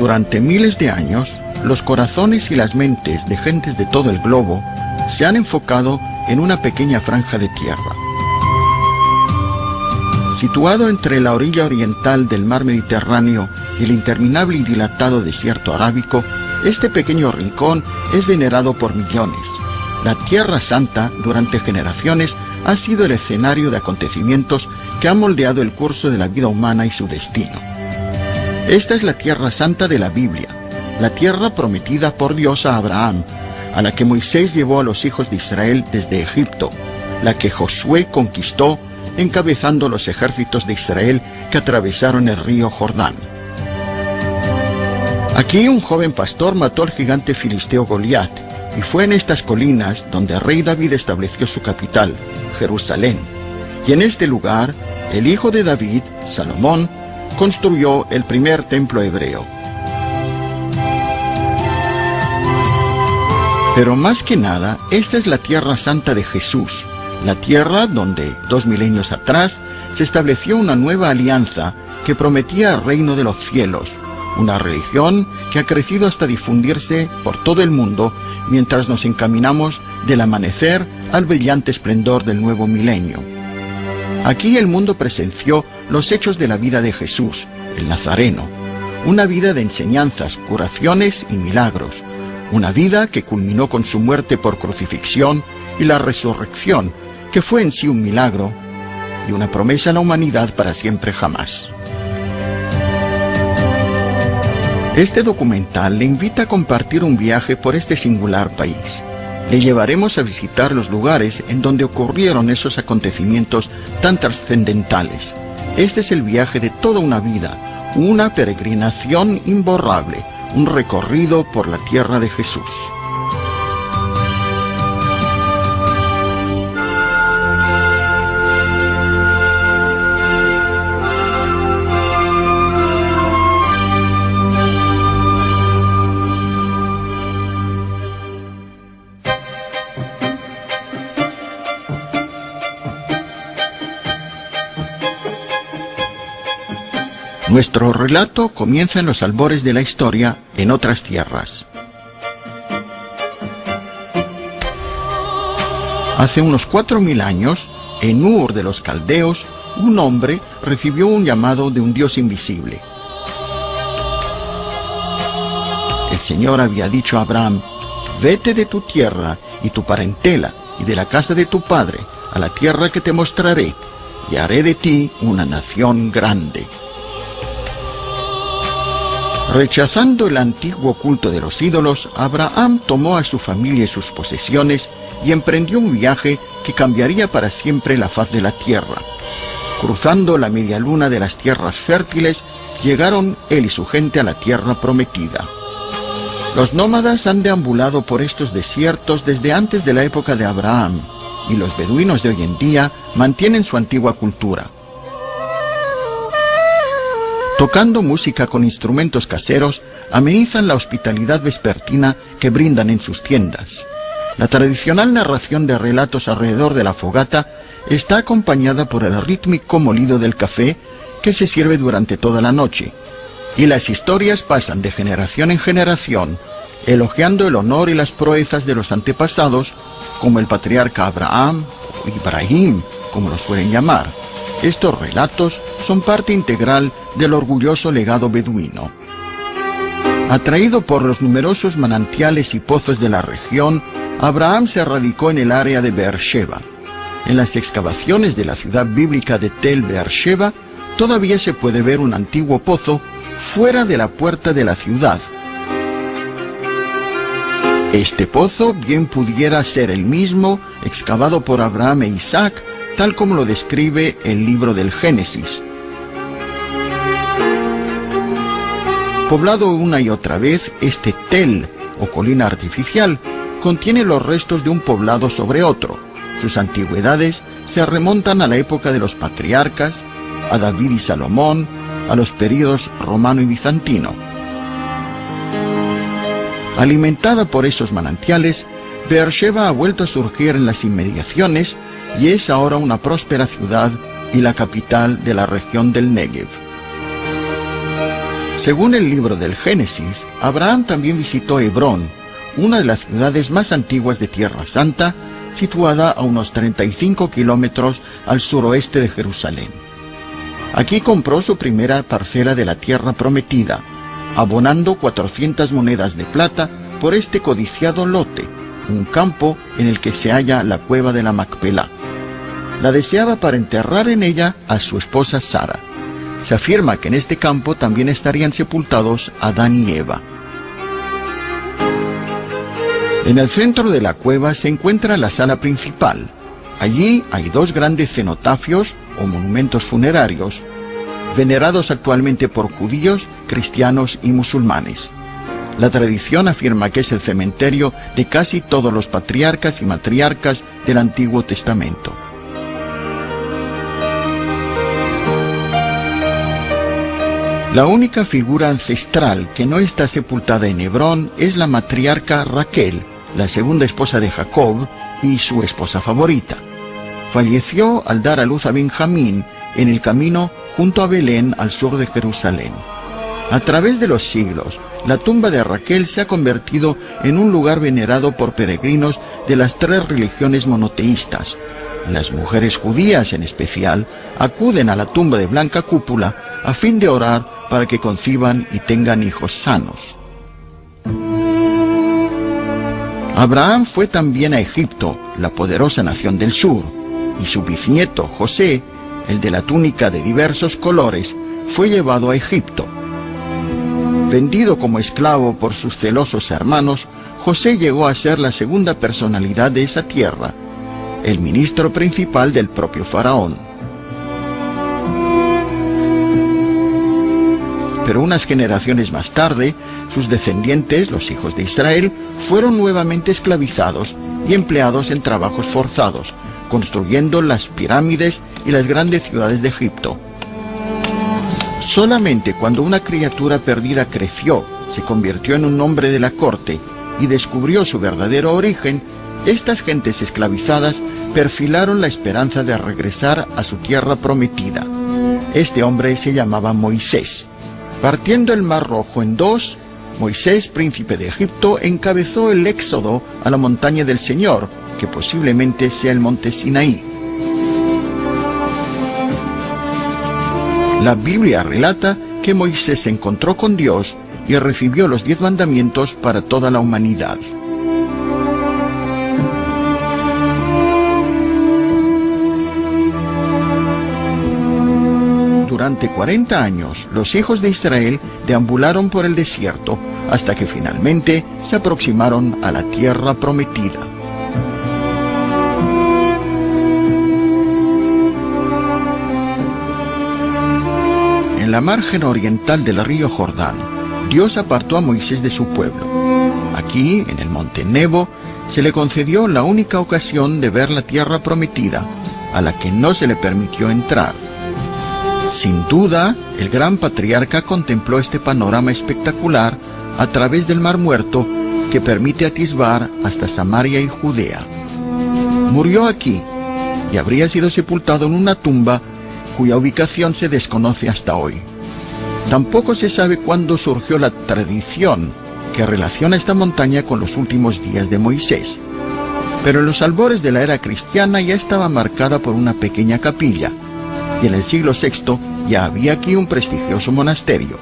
Durante miles de años, los corazones y las mentes de gentes de todo el globo se han enfocado en una pequeña franja de tierra. Situado entre la orilla oriental del mar Mediterráneo y el interminable y dilatado desierto arábico, este pequeño rincón es venerado por millones. La Tierra Santa, durante generaciones, ha sido el escenario de acontecimientos que han moldeado el curso de la vida humana y su destino. Esta es la Tierra Santa de la Biblia, la tierra prometida por Dios a Abraham, a la que Moisés llevó a los hijos de Israel desde Egipto, la que Josué conquistó encabezando los ejércitos de Israel que atravesaron el río Jordán. Aquí un joven pastor mató al gigante filisteo Goliat, y fue en estas colinas donde el rey David estableció su capital, Jerusalén. Y en este lugar, el hijo de David, Salomón, construyó el primer templo hebreo. Pero más que nada, esta es la Tierra Santa de Jesús, la tierra donde, 2 milenios atrás, se estableció una nueva alianza que prometía el reino de los cielos, una religión que ha crecido hasta difundirse por todo el mundo mientras nos encaminamos del amanecer al brillante esplendor del nuevo milenio. Aquí el mundo presenció los hechos de la vida de Jesús, el Nazareno, una vida de enseñanzas, curaciones y milagros, una vida que culminó con su muerte por crucifixión y la resurrección, que fue en sí un milagro y una promesa a la humanidad para siempre jamás. Este documental le invita a compartir un viaje por este singular país. Le llevaremos a visitar los lugares en donde ocurrieron esos acontecimientos tan trascendentales. Este es el viaje de toda una vida, una peregrinación imborrable, un recorrido por la tierra de Jesús. Nuestro relato comienza en los albores de la historia en otras tierras. Hace unos 4000 años, en Ur de los Caldeos, un hombre recibió un llamado de un Dios invisible. El Señor había dicho a Abraham: «Vete de tu tierra y tu parentela y de la casa de tu padre a la tierra que te mostraré, y haré de ti una nación grande». Rechazando el antiguo culto de los ídolos, Abraham tomó a su familia y sus posesiones y emprendió un viaje que cambiaría para siempre la faz de la tierra. Cruzando la media luna de las tierras fértiles, llegaron él y su gente a la tierra prometida. Los nómadas han deambulado por estos desiertos desde antes de la época de Abraham, y los beduinos de hoy en día mantienen su antigua cultura. Tocando música con instrumentos caseros, amenizan la hospitalidad vespertina que brindan en sus tiendas. La tradicional narración de relatos alrededor de la fogata está acompañada por el rítmico molido del café que se sirve durante toda la noche, y las historias pasan de generación en generación, elogiando el honor y las proezas de los antepasados, como el patriarca Abraham, o Ibrahim, como lo suelen llamar. Estos relatos son parte integral del orgulloso legado beduino. Atraído por los numerosos manantiales y pozos de la región, Abraham se radicó en el área de Beersheba. En las excavaciones de la ciudad bíblica de Tel Beersheba, todavía se puede ver un antiguo pozo fuera de la puerta de la ciudad. Este pozo bien pudiera ser el mismo excavado por Abraham e Isaac, tal como lo describe el libro del Génesis. Poblado una y otra vez, este tel, o colina artificial, contiene los restos de un poblado sobre otro. Sus antigüedades se remontan a la época de los patriarcas, a David y Salomón, a los períodos romano y bizantino. Alimentada por esos manantiales, Beersheba ha vuelto a surgir en las inmediaciones y es ahora una próspera ciudad y la capital de la región del Negev. Según el libro del Génesis, Abraham también visitó Hebrón, una de las ciudades más antiguas de Tierra Santa, situada a unos 35 kilómetros al suroeste de Jerusalén. Aquí compró su primera parcela de la tierra prometida, abonando 400 monedas de plata por este codiciado lote, un campo en el que se halla la cueva de la Macpelá. La deseaba para enterrar en ella a su esposa Sara. Se afirma que en este campo también estarían sepultados Adán y Eva. En el centro de la cueva se encuentra la sala principal. Allí hay dos grandes cenotafios o monumentos funerarios, venerados actualmente por judíos, cristianos y musulmanes. La tradición afirma que es el cementerio de casi todos los patriarcas y matriarcas del Antiguo Testamento. La única figura ancestral que no está sepultada en Hebrón es la matriarca Raquel, la segunda esposa de Jacob y su esposa favorita. Falleció al dar a luz a Benjamín en el camino junto a Belén al sur de Jerusalén. A través de los siglos, la tumba de Raquel se ha convertido en un lugar venerado por peregrinos de las tres religiones monoteístas. Las mujeres judías, en especial, acuden a la tumba de blanca cúpula a fin de orar para que conciban y tengan hijos sanos. Abraham fue también a Egipto, la poderosa nación del sur, y su bisnieto José, el de la túnica de diversos colores, fue llevado a Egipto. Vendido como esclavo por sus celosos hermanos, José llegó a ser la segunda personalidad de esa tierra, el ministro principal del propio faraón. Pero unas generaciones más tarde, sus descendientes, los hijos de Israel, fueron nuevamente esclavizados y empleados en trabajos forzados, construyendo las pirámides y las grandes ciudades de Egipto. Solamente cuando una criatura perdida creció, se convirtió en un hombre de la corte y descubrió su verdadero origen, estas gentes esclavizadas perfilaron la esperanza de regresar a su tierra prometida. Este hombre se llamaba Moisés. Partiendo el Mar Rojo en dos, Moisés, príncipe de Egipto, encabezó el éxodo a la montaña del Señor, que posiblemente sea el monte Sinaí. La Biblia relata que Moisés se encontró con Dios y recibió los 10 mandamientos para toda la humanidad. Durante 40 años, los hijos de Israel deambularon por el desierto hasta que finalmente se aproximaron a la tierra prometida. En la margen oriental del río Jordán, Dios apartó a Moisés de su pueblo. Aquí, en el monte Nebo, se le concedió la única ocasión de ver la tierra prometida, a la que no se le permitió entrar. Sin duda, el gran patriarca contempló este panorama espectacular a través del Mar Muerto que permite atisbar hasta Samaria y Judea. Murió aquí y habría sido sepultado en una tumba cuya ubicación se desconoce hasta hoy. Tampoco se sabe cuándo surgió la tradición que relaciona esta montaña con los últimos días de Moisés. Pero en los albores de la era cristiana ya estaba marcada por una pequeña capilla, y en el siglo VI ya había aquí un prestigioso monasterio.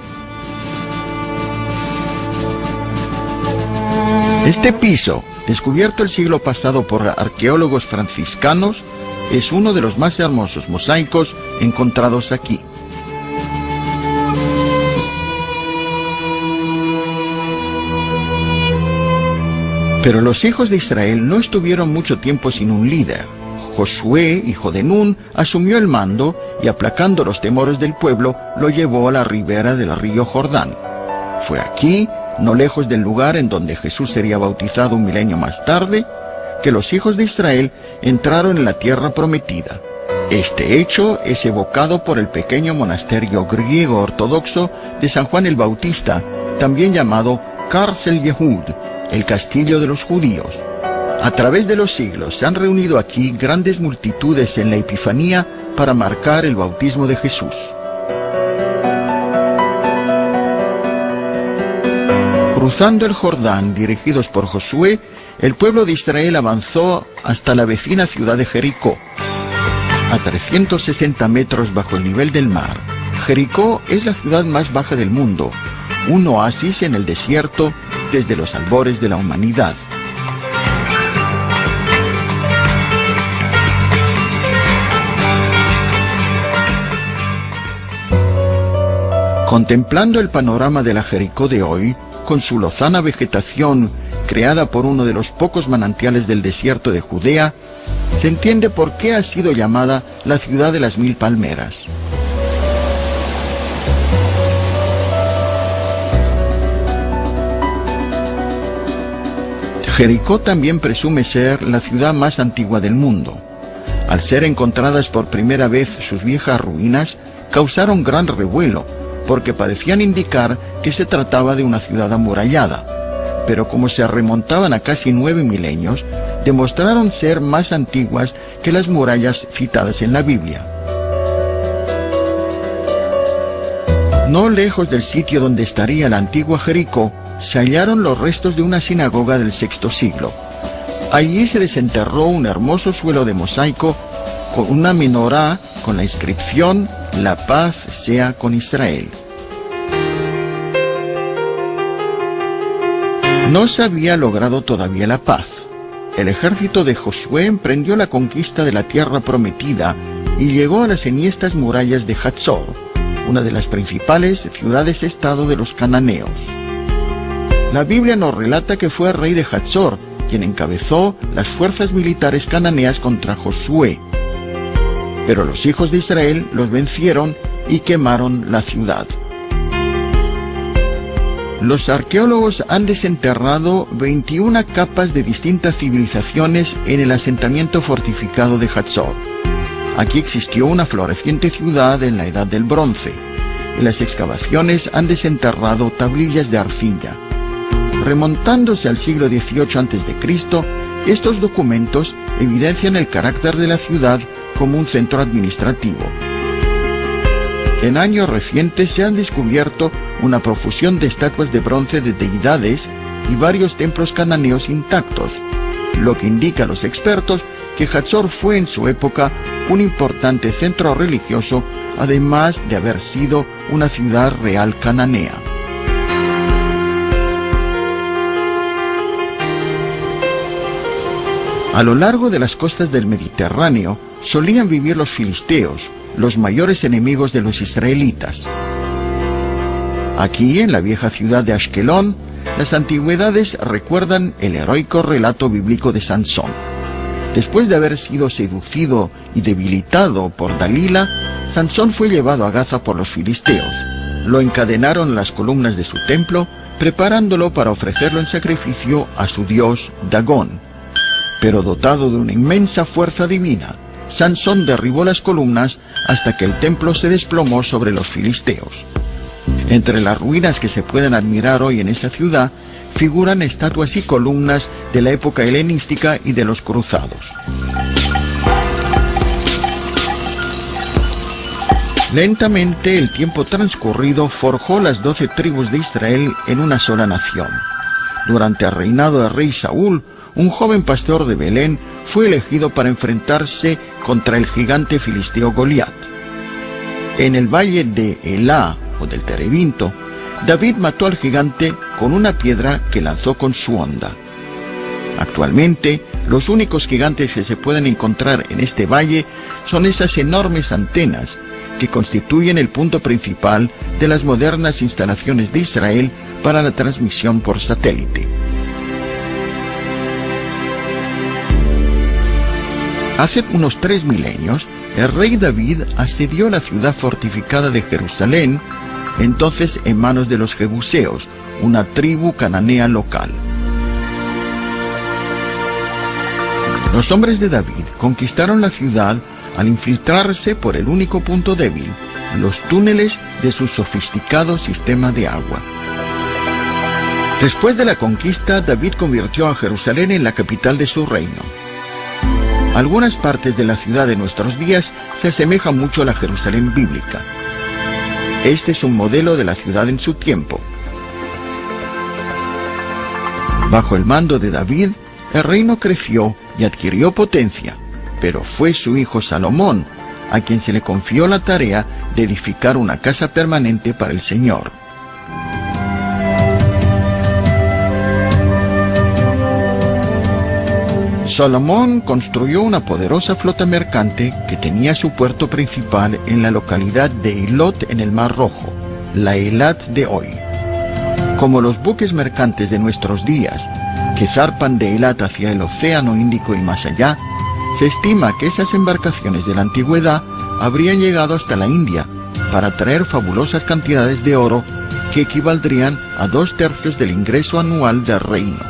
Este piso, descubierto el siglo pasado por arqueólogos franciscanos, es uno de los más hermosos mosaicos encontrados aquí. Pero los hijos de Israel no estuvieron mucho tiempo sin un líder. Josué, hijo de Nun, asumió el mando y, aplacando los temores del pueblo, lo llevó a la ribera del río Jordán. Fue aquí, no lejos del lugar en donde Jesús sería bautizado un milenio más tarde, que los hijos de Israel entraron en la tierra prometida. Este hecho es evocado por el pequeño monasterio griego ortodoxo de San Juan el Bautista, también llamado Cárcel Yehud, el castillo de los judíos. A través de los siglos se han reunido aquí grandes multitudes en la Epifanía para marcar el bautismo de Jesús. Cruzando el Jordán, dirigidos por Josué, el pueblo de Israel avanzó hasta la vecina ciudad de Jericó. A 360 metros bajo el nivel del mar, Jericó es la ciudad más baja del mundo, un oasis en el desierto desde los albores de la humanidad. Contemplando el panorama de la Jericó de hoy, con su lozana vegetación creada por uno de los pocos manantiales del desierto de Judea, se entiende por qué ha sido llamada la ciudad de las 1000 palmeras. Jericó también presume ser la ciudad más antigua del mundo. Al ser encontradas por primera vez sus viejas ruinas, causaron gran revuelo, porque parecían indicar que se trataba de una ciudad amurallada. Pero como se remontaban a casi 9 milenios, demostraron ser más antiguas que las murallas citadas en la Biblia. No lejos del sitio donde estaría la antigua Jericó, se hallaron los restos de una sinagoga del VI siglo. Allí se desenterró un hermoso suelo de mosaico con una menorá con la inscripción «La paz sea con Israel». No se había logrado todavía la paz. El ejército de Josué emprendió la conquista de la tierra prometida y llegó a las enhiestas murallas de Hatzor, una de las principales ciudades-estado de los cananeos. La Biblia nos relata que fue el rey de Hatzor quien encabezó las fuerzas militares cananeas contra Josué. Pero los hijos de Israel los vencieron y quemaron la ciudad. Los arqueólogos han desenterrado 21 capas de distintas civilizaciones en el asentamiento fortificado de Hatzor. Aquí existió una floreciente ciudad en la Edad del Bronce. En las excavaciones han desenterrado tablillas de arcilla. Remontándose al siglo XVIII a.C., estos documentos evidencian el carácter de la ciudad como un centro administrativo. En años recientes se han descubierto una profusión de estatuas de bronce de deidades y varios templos cananeos intactos, lo que indica a los expertos que Hatzor fue en su época un importante centro religioso, además de haber sido una ciudad real cananea. A lo largo de las costas del Mediterráneo solían vivir los filisteos, los mayores enemigos de los israelitas. Aquí, en la vieja ciudad de Ashkelón, las antigüedades recuerdan el heroico relato bíblico de Sansón. Después de haber sido seducido y debilitado por Dalila, Sansón fue llevado a Gaza por los filisteos. Lo encadenaron en las columnas de su templo, preparándolo para ofrecerlo en sacrificio a su dios Dagón. Pero dotado de una inmensa fuerza divina, Sansón derribó las columnas hasta que el templo se desplomó sobre los filisteos. Entre las ruinas que se pueden admirar hoy en esa ciudad, figuran estatuas y columnas de la época helenística y de los cruzados. Lentamente, el tiempo transcurrido forjó las 12 tribus de Israel en una sola nación. Durante el reinado del rey Saúl, un joven pastor de Belén fue elegido para enfrentarse contra el gigante filisteo Goliat. En el valle de Elá, o del Terebinto, David mató al gigante con una piedra que lanzó con su honda. Actualmente, los únicos gigantes que se pueden encontrar en este valle son esas enormes antenas que constituyen el punto principal de las modernas instalaciones de Israel para la transmisión por satélite. Hace unos 3 milenios, el rey David asedió la ciudad fortificada de Jerusalén, entonces en manos de los jebuseos, una tribu cananea local. Los hombres de David conquistaron la ciudad al infiltrarse por el único punto débil, los túneles de su sofisticado sistema de agua. Después de la conquista, David convirtió a Jerusalén en la capital de su reino. Algunas partes de la ciudad de nuestros días se asemejan mucho a la Jerusalén bíblica. Este es un modelo de la ciudad en su tiempo. Bajo el mando de David, el reino creció y adquirió potencia, pero fue su hijo Salomón a quien se le confió la tarea de edificar una casa permanente para el Señor. Salomón construyó una poderosa flota mercante que tenía su puerto principal en la localidad de Eilot en el Mar Rojo, la Eilat de hoy. Como los buques mercantes de nuestros días, que zarpan de Eilat hacia el Océano Índico y más allá, se estima que esas embarcaciones de la antigüedad habrían llegado hasta la India para traer fabulosas cantidades de oro que equivaldrían a 2/3 del ingreso anual del reino.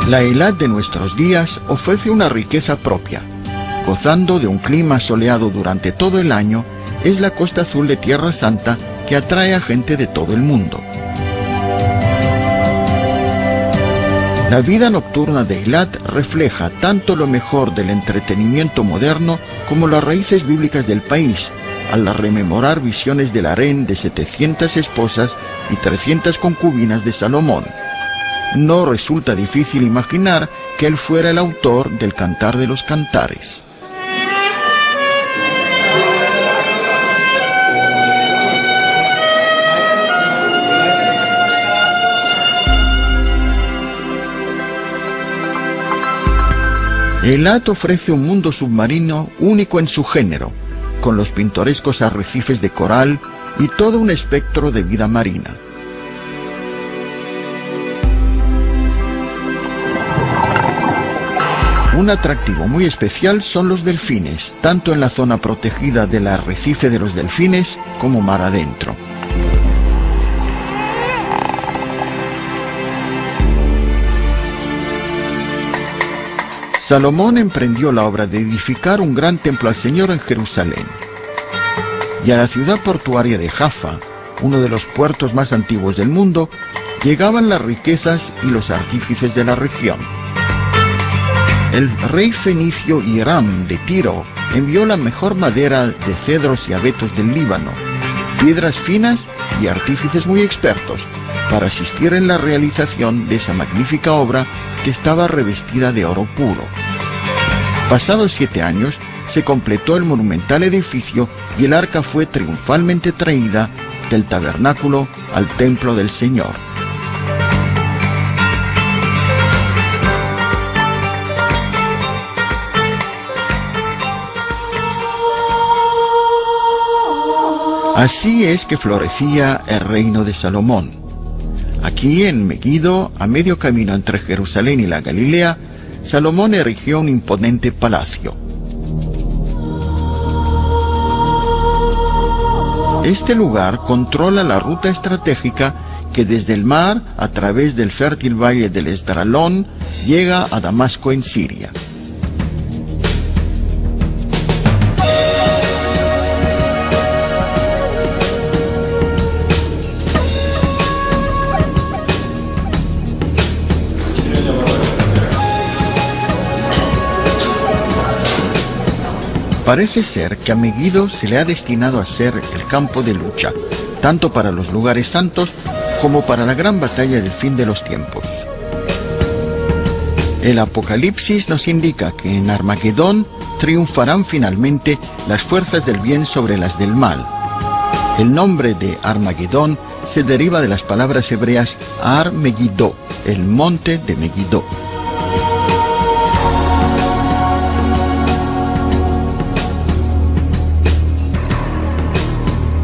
La Eilat de nuestros días ofrece una riqueza propia. Gozando de un clima soleado durante todo el año, es la costa azul de Tierra Santa que atrae a gente de todo el mundo. La vida nocturna de Eilat refleja tanto lo mejor del entretenimiento moderno como las raíces bíblicas del país, al rememorar visiones del harén de 700 esposas y 300 concubinas de Salomón. No resulta difícil imaginar que él fuera el autor del Cantar de los Cantares. Eilat ofrece un mundo submarino único en su género, con los pintorescos arrecifes de coral y todo un espectro de vida marina. Un atractivo muy especial son los delfines, tanto en la zona protegida del arrecife de los delfines como mar adentro. Salomón emprendió la obra de edificar un gran templo al Señor en Jerusalén. Y a la ciudad portuaria de Jaffa, uno de los puertos más antiguos del mundo, llegaban las riquezas y los artífices de la región. El rey fenicio Hiram de Tiro envió la mejor madera de cedros y abetos del Líbano, piedras finas y artífices muy expertos, para asistir en la realización de esa magnífica obra que estaba revestida de oro puro. Pasados 7 años, se completó el monumental edificio y el arca fue triunfalmente traída del tabernáculo al templo del Señor. Así es que florecía el reino de Salomón. Aquí en Megiddo, a medio camino entre Jerusalén y la Galilea, Salomón erigió un imponente palacio. Este lugar controla la ruta estratégica que desde el mar, a través del fértil valle del Esdraelón, llega a Damasco en Siria. Parece ser que a Megiddo se le ha destinado a ser el campo de lucha, tanto para los lugares santos como para la gran batalla del fin de los tiempos. El Apocalipsis nos indica que en Armagedón triunfarán finalmente las fuerzas del bien sobre las del mal. El nombre de Armagedón se deriva de las palabras hebreas Ar Megiddo, el monte de Megiddo.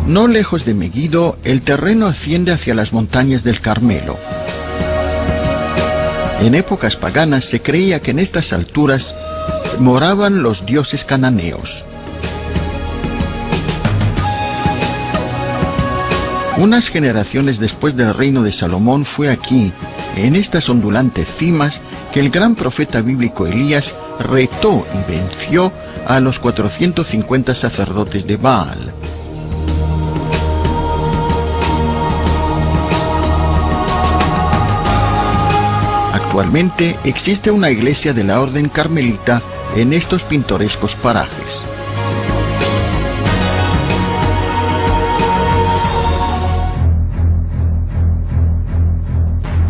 No lejos de Megiddo, el terreno asciende hacia las montañas del Carmelo. En épocas paganas se creía que en estas alturas moraban los dioses cananeos. Unas generaciones después del reino de Salomón fue aquí, en estas ondulantes cimas, que el gran profeta bíblico Elías retó y venció a los 450 sacerdotes de Baal. Actualmente existe una iglesia de la orden carmelita en estos pintorescos parajes.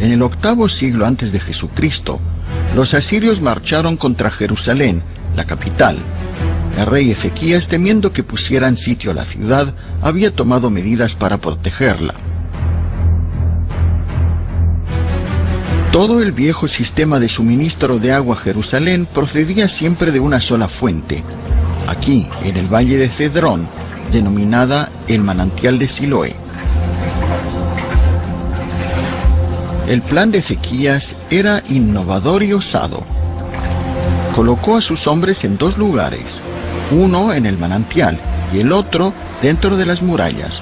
En el 8º siglo antes de Jesucristo, los asirios marcharon contra Jerusalén, la capital. El rey Ezequías, temiendo que pusieran sitio a la ciudad, había tomado medidas para protegerla. Todo el viejo sistema de suministro de agua a Jerusalén procedía siempre de una sola fuente, aquí, en el valle de Cedrón, denominada el manantial de Siloé. El plan de Ezequías era innovador y osado. Colocó a sus hombres en 2 lugares, uno en el manantial y el otro dentro de las murallas.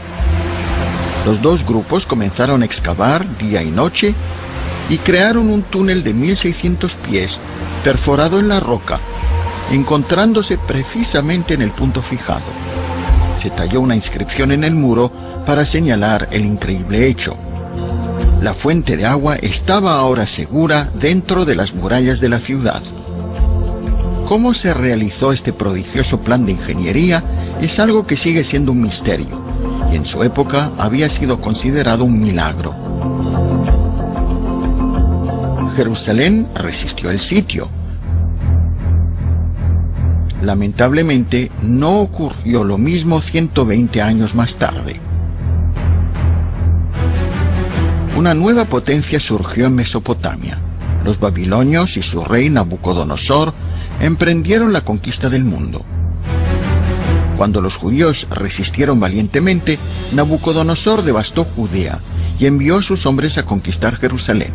Los 2 grupos comenzaron a excavar día y noche y crearon un túnel de 1600 pies perforado en la roca, encontrándose precisamente en el punto fijado. Se talló una inscripción en el muro para señalar el increíble hecho. La fuente de agua estaba ahora segura dentro de las murallas de la ciudad. ¿Cómo se realizó este prodigioso plan de ingeniería? Es algo que sigue siendo un misterio, y en su época había sido considerado un milagro. Jerusalén resistió el sitio. Lamentablemente, no ocurrió lo mismo 120 años más tarde. Una nueva potencia surgió en Mesopotamia. Los babilonios y su rey Nabucodonosor emprendieron la conquista del mundo. Cuando los judíos resistieron valientemente, Nabucodonosor devastó Judea y envió a sus hombres a conquistar Jerusalén.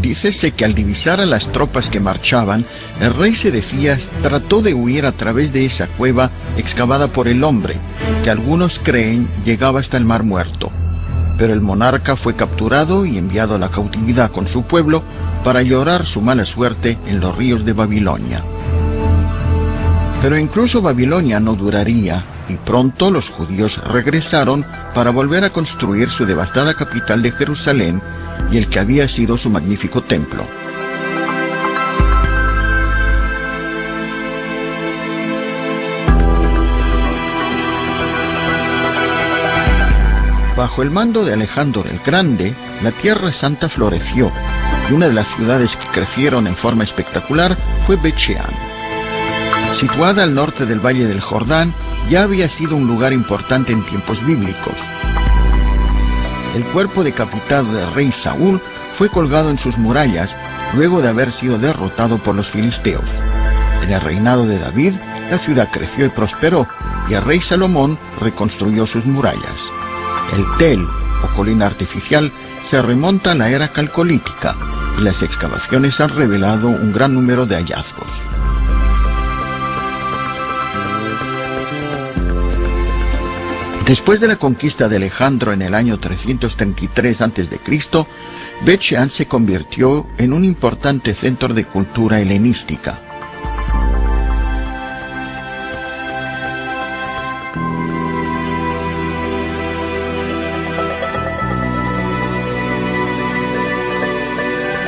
Dícese que al divisar a las tropas que marchaban, el rey Sedecías trató de huir a través de esa cueva excavada por el hombre, que algunos creen llegaba hasta el Mar Muerto. Pero el monarca fue capturado y enviado a la cautividad con su pueblo para llorar su mala suerte en los ríos de Babilonia. Pero incluso Babilonia no duraría, y pronto los judíos regresaron para volver a construir su devastada capital de Jerusalén y el que había sido su magnífico templo. Bajo el mando de Alejandro el Grande, la Tierra Santa floreció, y una de las ciudades que crecieron en forma espectacular fue Bet-Shean. Situada al norte del Valle del Jordán, ya había sido un lugar importante en tiempos bíblicos. El cuerpo decapitado del rey Saúl fue colgado en sus murallas luego de haber sido derrotado por los filisteos. En el reinado de David, la ciudad creció y prosperó, y el rey Salomón reconstruyó sus murallas. El Tel, o colina artificial, se remonta a la era calcolítica, y las excavaciones han revelado un gran número de hallazgos. Después de la conquista de Alejandro en el año 333 a.C., Bet-Shean se convirtió en un importante centro de cultura helenística.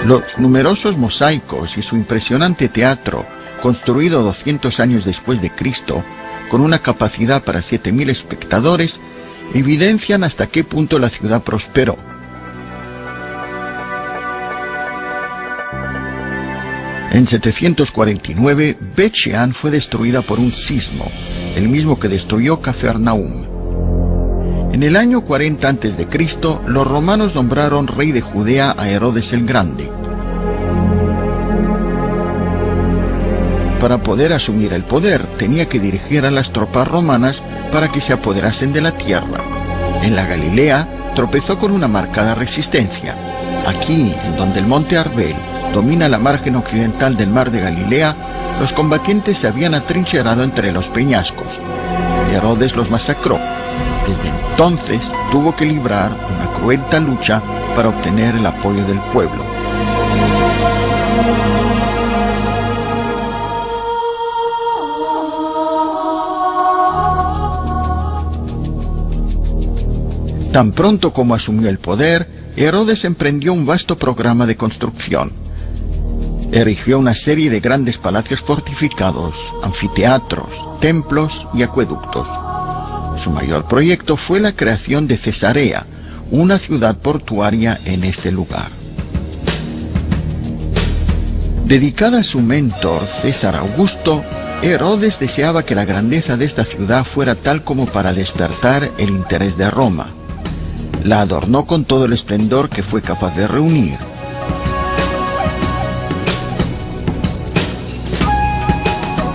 Los numerosos mosaicos y su impresionante teatro, construido 200 años después de Cristo, con una capacidad para 7.000 espectadores, evidencian hasta qué punto la ciudad prosperó. En 749, Bet-Shean fue destruida por un sismo, el mismo que destruyó Cafarnaúm. En el año 40 a.C., los romanos nombraron rey de Judea a Herodes el Grande. Para poder asumir el poder, tenía que dirigir a las tropas romanas para que se apoderasen de la tierra. En la Galilea, tropezó con una marcada resistencia. Aquí, en donde el monte Arbel domina la margen occidental del mar de Galilea, los combatientes se habían atrincherado entre los peñascos. Herodes los masacró. Desde entonces, tuvo que librar una cruenta lucha para obtener el apoyo del pueblo. Tan pronto como asumió el poder, Herodes emprendió un vasto programa de construcción. Erigió una serie de grandes palacios fortificados, anfiteatros, templos y acueductos. Su mayor proyecto fue la creación de Cesarea, una ciudad portuaria en este lugar. Dedicada a su mentor, César Augusto, Herodes deseaba que la grandeza de esta ciudad fuera tal como para despertar el interés de Roma. La adornó con todo el esplendor que fue capaz de reunir.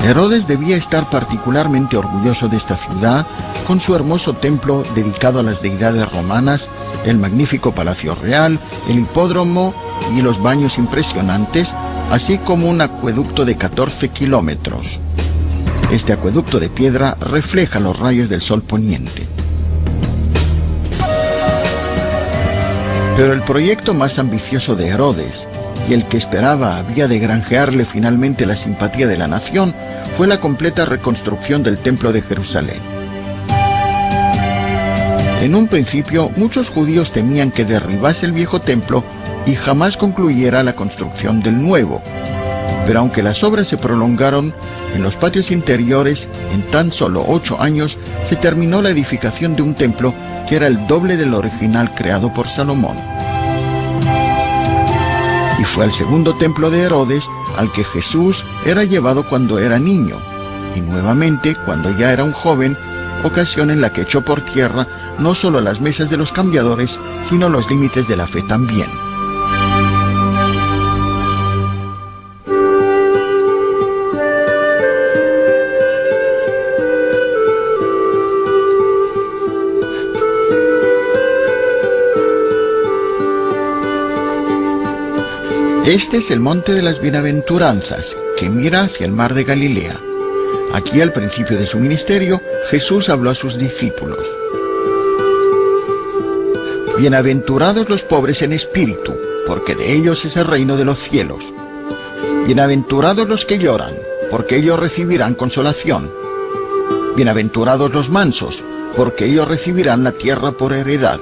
Herodes debía estar particularmente orgulloso de esta ciudad, con su hermoso templo dedicado a las deidades romanas, el magnífico palacio real, el hipódromo y los baños impresionantes, así como un acueducto de 14 kilómetros. Este acueducto de piedra refleja los rayos del sol poniente. Pero el proyecto más ambicioso de Herodes, y el que esperaba había de granjearle finalmente la simpatía de la nación, fue la completa reconstrucción del Templo de Jerusalén. En un principio, muchos judíos temían que derribase el viejo templo y jamás concluyera la construcción del nuevo. Pero aunque las obras se prolongaron, en los patios interiores, en tan solo 8 años, se terminó la edificación de un templo que era el doble del original creado por Salomón. Y fue al segundo templo de Herodes al que Jesús era llevado cuando era niño, y nuevamente cuando ya era un joven, ocasión en la que echó por tierra no solo las mesas de los cambiadores, sino los límites de la fe también. Este es el monte de las bienaventuranzas, que mira hacia el mar de Galilea. Aquí, al principio de su ministerio, Jesús habló a sus discípulos. Bienaventurados los pobres en espíritu, porque de ellos es el reino de los cielos. Bienaventurados los que lloran, porque ellos recibirán consolación. Bienaventurados los mansos, porque ellos recibirán la tierra por heredad.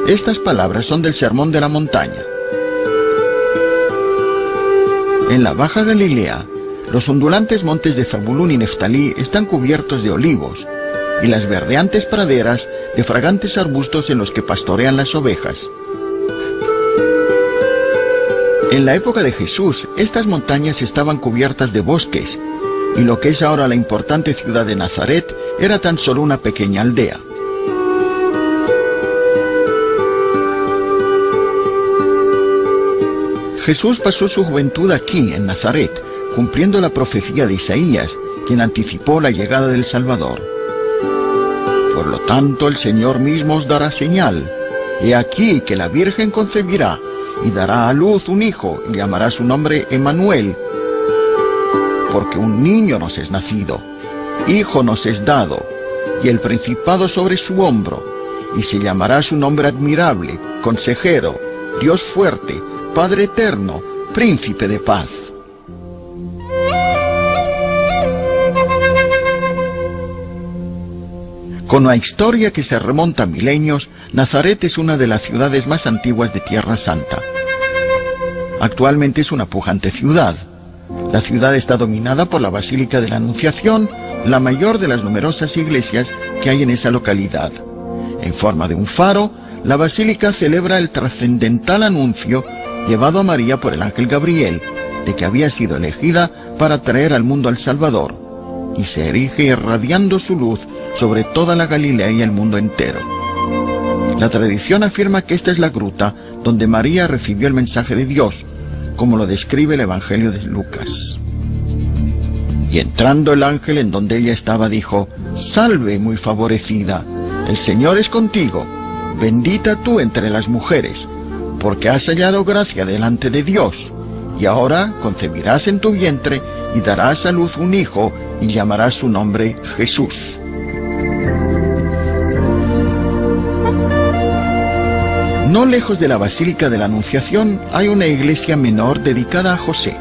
Estas palabras son del Sermón de la Montaña. En la Baja Galilea, los ondulantes montes de Zabulón y Neftalí están cubiertos de olivos, y las verdeantes praderas de fragantes arbustos en los que pastorean las ovejas. En la época de Jesús, estas montañas estaban cubiertas de bosques, y lo que es ahora la importante ciudad de Nazaret era tan solo una pequeña aldea. Jesús pasó su juventud aquí, en Nazaret, cumpliendo la profecía de Isaías, quien anticipó la llegada del Salvador. Por lo tanto, el Señor mismo os dará señal. He aquí que la Virgen concebirá, y dará a luz un hijo, y llamará su nombre Emmanuel, porque un niño nos es nacido, hijo nos es dado, y el principado sobre su hombro, y se llamará su nombre admirable, consejero, Dios fuerte, Padre eterno, príncipe de paz. Con una historia que se remonta a milenios, Nazaret es una de las ciudades más antiguas de Tierra Santa. Actualmente es una pujante ciudad. La ciudad está dominada por la Basílica de la Anunciación, la mayor de las numerosas iglesias que hay en esa localidad. En forma de un faro, la basílica celebra el trascendental anuncio llevado a María por el ángel Gabriel, de que había sido elegida para traer al mundo al Salvador, y se erige irradiando su luz sobre toda la Galilea y el mundo entero. La tradición afirma que esta es la gruta donde María recibió el mensaje de Dios, como lo describe el Evangelio de Lucas. Y entrando el ángel en donde ella estaba, dijo: «Salve, muy favorecida, el Señor es contigo, bendita tú entre las mujeres, porque has hallado gracia delante de Dios, y ahora concebirás en tu vientre y darás a luz un hijo, y llamarás su nombre Jesús». No lejos de la Basílica de la Anunciación hay una iglesia menor dedicada a José.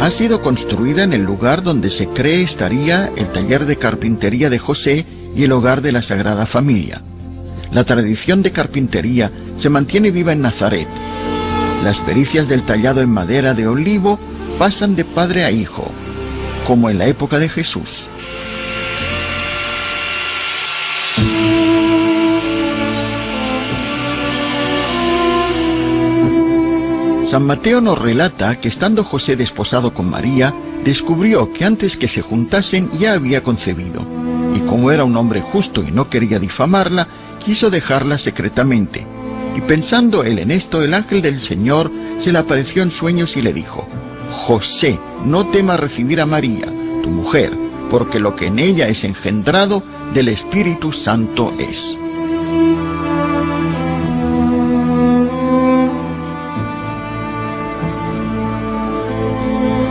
Ha sido construida en el lugar donde se cree estaría el taller de carpintería de José y el hogar de la Sagrada Familia. La tradición de carpintería se mantiene viva en Nazaret. Las pericias del tallado en madera de olivo pasan de padre a hijo, como en la época de Jesús. San Mateo nos relata que estando José desposado con María, descubrió que antes que se juntasen ya había concebido, y como era un hombre justo y no quería difamarla, quiso dejarla secretamente. Y pensando él en esto, el ángel del Señor se le apareció en sueños y le dijo: José, no temas recibir a María, tu mujer, porque lo que en ella es engendrado del Espíritu Santo es.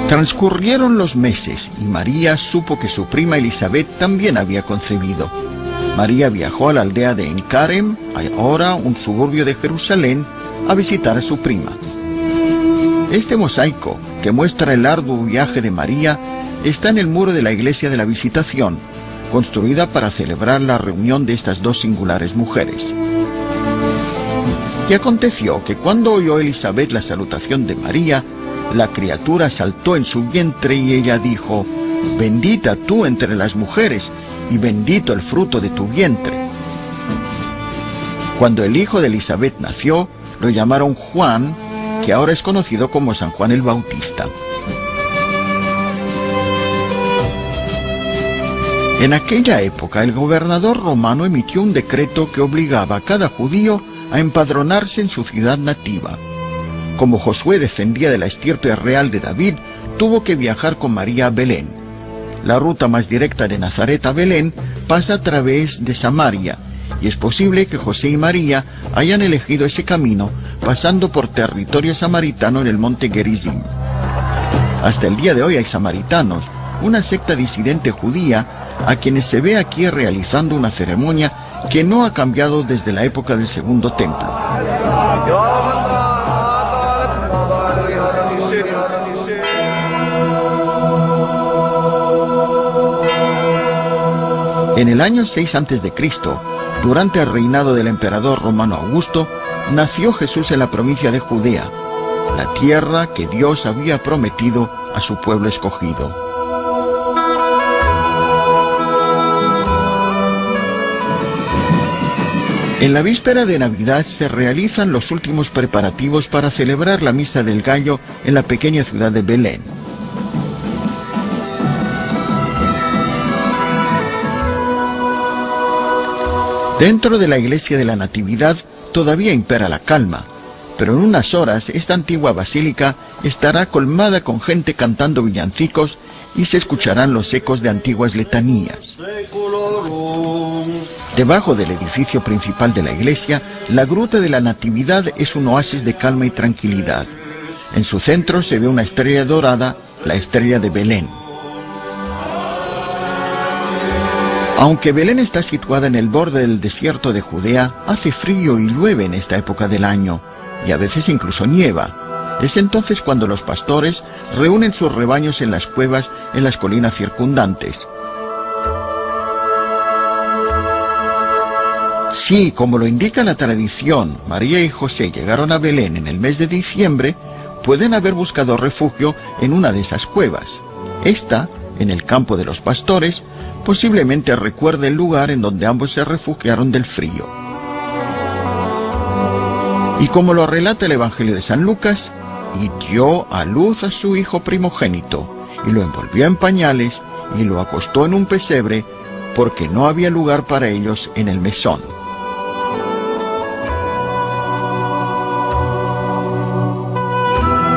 Transcurrieron los meses y María supo que su prima Elizabeth también había concebido. María viajó a la aldea de En-Karem, ahora un suburbio de Jerusalén, a visitar a su prima. Este mosaico, que muestra el arduo viaje de María, está en el muro de la iglesia de la Visitación, construida para celebrar la reunión de estas dos singulares mujeres. Y aconteció que cuando oyó Elizabeth la salutación de María, la criatura saltó en su vientre y ella dijo: Bendita tú entre las mujeres, y bendito el fruto de tu vientre. Cuando el hijo de Elizabeth nació, lo llamaron Juan, que ahora es conocido como San Juan el Bautista. En aquella época, el gobernador romano emitió un decreto que obligaba a cada judío a empadronarse en su ciudad nativa. Como Josué descendía de la estirpe real de David, tuvo que viajar con María a Belén. La ruta más directa de Nazaret a Belén pasa a través de Samaria, y es posible que José y María hayan elegido ese camino pasando por territorio samaritano en el monte Gerizim. Hasta el día de hoy hay samaritanos, una secta disidente judía, a quienes se ve aquí realizando una ceremonia que no ha cambiado desde la época del Segundo Templo. En el año 6 a.C., durante el reinado del emperador romano Augusto, nació Jesús en la provincia de Judea, la tierra que Dios había prometido a su pueblo escogido. En la víspera de Navidad se realizan los últimos preparativos para celebrar la Misa del Gallo en la pequeña ciudad de Belén. Dentro de la iglesia de la Natividad todavía impera la calma, pero en unas horas esta antigua basílica estará colmada con gente cantando villancicos y se escucharán los ecos de antiguas letanías. Debajo del edificio principal de la iglesia, la Gruta de la Natividad es un oasis de calma y tranquilidad. En su centro se ve una estrella dorada, la estrella de Belén. Aunque Belén está situada en el borde del desierto de Judea, hace frío y llueve en esta época del año, y a veces incluso nieva. Es entonces cuando los pastores reúnen sus rebaños en las cuevas en las colinas circundantes. Si, como lo indica la tradición, María y José llegaron a Belén en el mes de diciembre, pueden haber buscado refugio en una de esas cuevas. Esta, en el campo de los pastores, posiblemente recuerde el lugar en donde ambos se refugiaron del frío. Y como lo relata el Evangelio de San Lucas, y dio a luz a su hijo primogénito, y lo envolvió en pañales, y lo acostó en un pesebre, porque no había lugar para ellos en el mesón.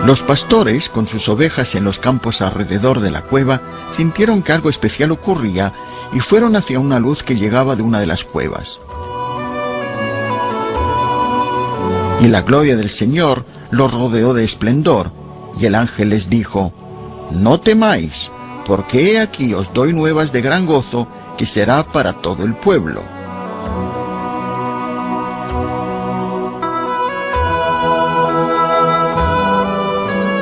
Los pastores, con sus ovejas en los campos alrededor de la cueva, sintieron que algo especial ocurría y fueron hacia una luz que llegaba de una de las cuevas. Y la gloria del Señor los rodeó de esplendor, y el ángel les dijo: No temáis, porque he aquí os doy nuevas de gran gozo, que será para todo el pueblo.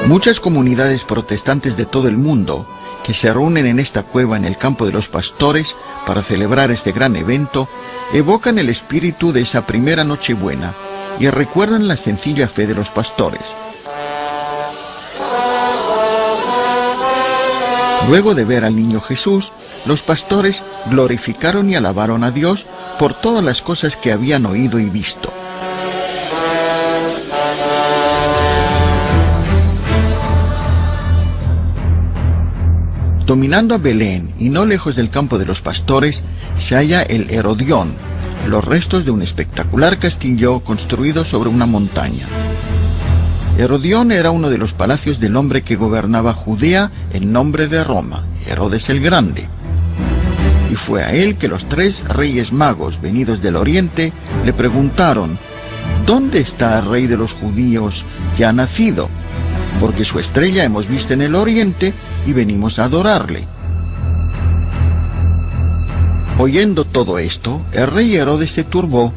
Muchas comunidades protestantes de todo el mundo, que se reúnen en esta cueva en el campo de los pastores para celebrar este gran evento, evocan el espíritu de esa primera Nochebuena y recuerdan la sencilla fe de los pastores. Luego de ver al niño Jesús, los pastores glorificaron y alabaron a Dios por todas las cosas que habían oído y visto. Dominando a Belén y no lejos del campo de los pastores, se halla el Herodión, los restos de un espectacular castillo construido sobre una montaña. Herodión era uno de los palacios del hombre que gobernaba Judea en nombre de Roma, Herodes el Grande. Y fue a él que los 3 reyes magos venidos del oriente le preguntaron: ¿dónde está el rey de los judíos que ha nacido? Porque su estrella hemos visto en el oriente y venimos a adorarle. Oyendo todo esto, el rey Herodes se turbó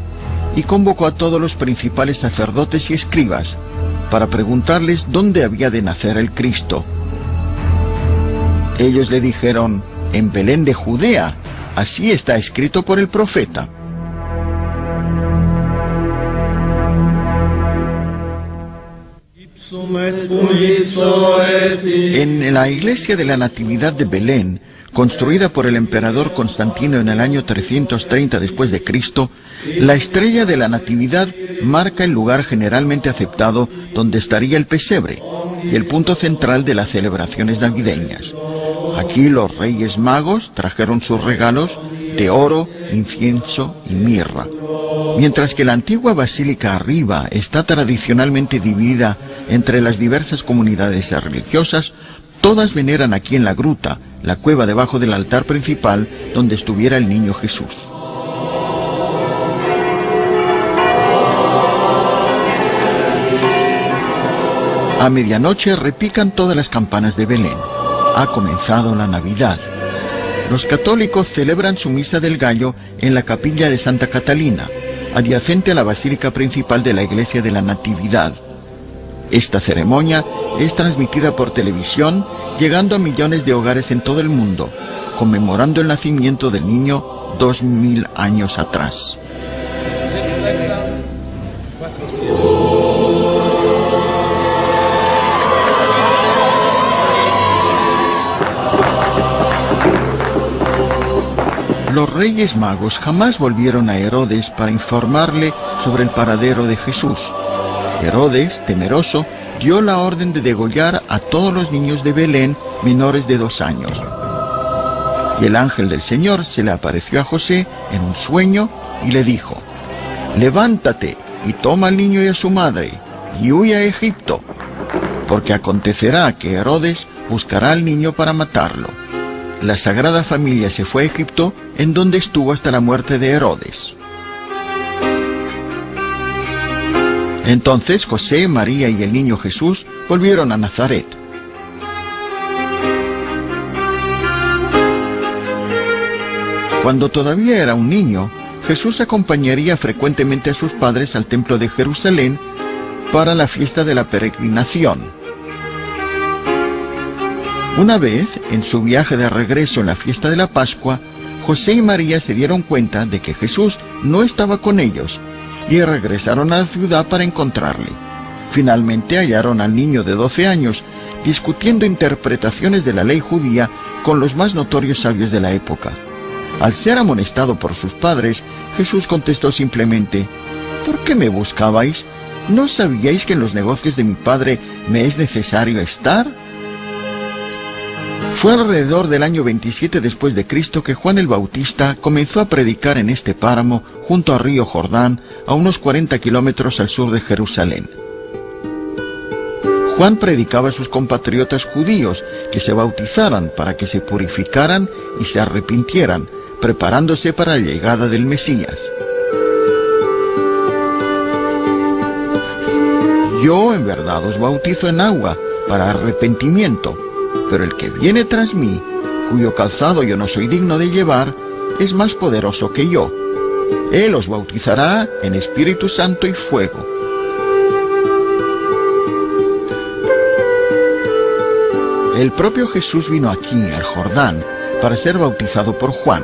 y convocó a todos los principales sacerdotes y escribas para preguntarles dónde había de nacer el Cristo. Ellos le dijeron: en Belén de Judea, así está escrito por el profeta. En la iglesia de la Natividad de Belén, construida por el emperador Constantino en el año 330 después de Cristo, la estrella de la Natividad marca el lugar generalmente aceptado donde estaría el pesebre y el punto central de las celebraciones navideñas. Aquí los reyes magos trajeron sus regalos de oro, incienso y mirra. Mientras que la antigua basílica arriba está tradicionalmente dividida entre las diversas comunidades religiosas, todas veneran aquí en la gruta, la cueva debajo del altar principal donde estuviera el niño Jesús. A medianoche repican todas las campanas de Belén. Ha comenzado la Navidad. Los católicos celebran su misa del gallo en la capilla de Santa Catalina, adyacente a la basílica principal de la iglesia de la Natividad. Esta ceremonia es transmitida por televisión, llegando a millones de hogares en todo el mundo, conmemorando el nacimiento del niño 2000 años atrás. Los reyes magos jamás volvieron a Herodes para informarle sobre el paradero de Jesús. Herodes, temeroso, dio la orden de degollar a todos los niños de Belén menores de 2 años. Y el ángel del Señor se le apareció a José en un sueño y le dijo: levántate y toma al niño y a su madre y huye a Egipto, porque acontecerá que Herodes buscará al niño para matarlo. La Sagrada Familia se fue a Egipto, en donde estuvo hasta la muerte de Herodes. Entonces José, María y el niño Jesús volvieron a Nazaret. Cuando todavía era un niño, Jesús acompañaría frecuentemente a sus padres al templo de Jerusalén para la fiesta de la peregrinación. Una vez, en su viaje de regreso en la fiesta de la Pascua, José y María se dieron cuenta de que Jesús no estaba con ellos y regresaron a la ciudad para encontrarle. Finalmente hallaron al niño de 12 años discutiendo interpretaciones de la ley judía con los más notorios sabios de la época. Al ser amonestado por sus padres, Jesús contestó simplemente: ¿por qué me buscabais? ¿No sabíais que en los negocios de mi padre me es necesario estar? Fue alrededor del año 27 después de Cristo que Juan el Bautista comenzó a predicar en este páramo junto al río Jordán, a unos 40 kilómetros al sur de Jerusalén. Juan predicaba a sus compatriotas judíos que se bautizaran para que se purificaran y se arrepintieran, preparándose para la llegada del Mesías. Yo en verdad os bautizo en agua para arrepentimiento, pero el que viene tras mí, cuyo calzado yo no soy digno de llevar, es más poderoso que yo. Él os bautizará en Espíritu Santo y fuego. El propio Jesús vino aquí, al Jordán, para ser bautizado por Juan.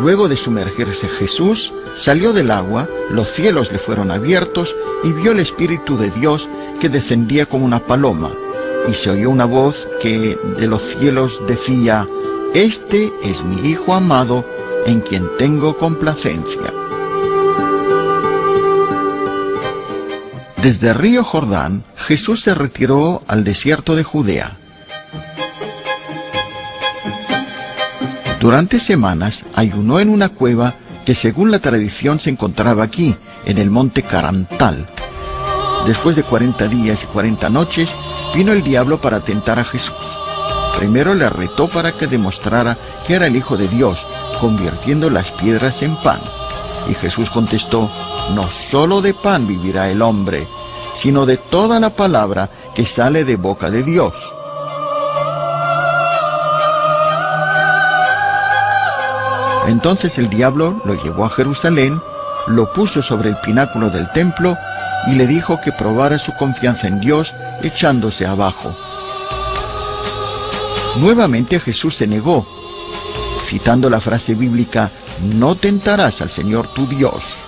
Luego de sumergirse Jesús, salió del agua, los cielos le fueron abiertos y vio el Espíritu de Dios que descendía como una paloma, y se oyó una voz que de los cielos decía: «Este es mi Hijo amado, en quien tengo complacencia». Desde el río Jordán, Jesús se retiró al desierto de Judea. Durante semanas ayunó en una cueva que según la tradición se encontraba aquí, en el monte Carantal. Después de 40 días y 40 noches, vino el diablo para tentar a Jesús. Primero le retó para que demostrara que era el Hijo de Dios, convirtiendo las piedras en pan. Y Jesús contestó: «No solo de pan vivirá el hombre, sino de toda la palabra que sale de boca de Dios». Entonces el diablo lo llevó a Jerusalén, lo puso sobre el pináculo del templo y le dijo que probara su confianza en Dios echándose abajo. Nuevamente Jesús se negó, citando la frase bíblica: «No tentarás al Señor tu Dios».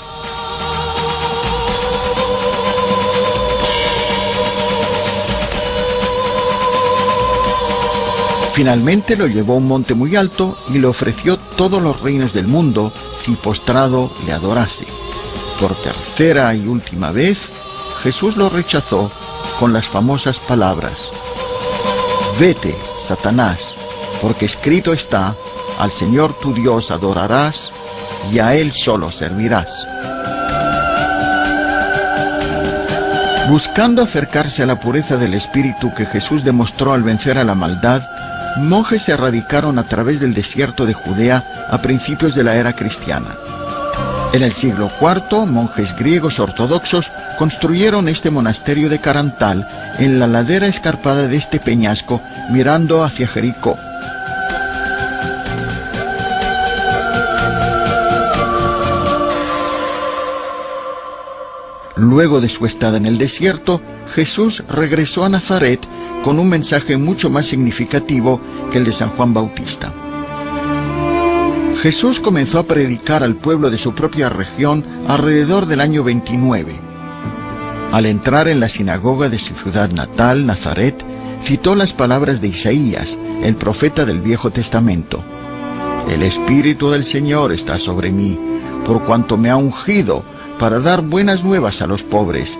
Finalmente lo llevó a un monte muy alto y le ofreció todos los reinos del mundo si postrado le adorase. Por tercera y última vez, Jesús lo rechazó con las famosas palabras: «Vete, Satanás, porque escrito está: al Señor tu Dios adorarás y a Él solo servirás». Buscando acercarse a la pureza del espíritu que Jesús demostró al vencer a la maldad, monjes se radicaron a través del desierto de Judea a principios de la era cristiana. En el siglo IV, monjes griegos ortodoxos construyeron este monasterio de Carantal en la ladera escarpada de este peñasco, mirando hacia Jericó. Luego de su estada en el desierto, Jesús regresó a Nazaret con un mensaje mucho más significativo que el de San Juan Bautista. Jesús comenzó a predicar al pueblo de su propia región alrededor del año 29. Al entrar en la sinagoga de su ciudad natal, Nazaret, citó las palabras de Isaías, el profeta del Viejo Testamento: «El Espíritu del Señor está sobre mí, por cuanto me ha ungido para dar buenas nuevas a los pobres.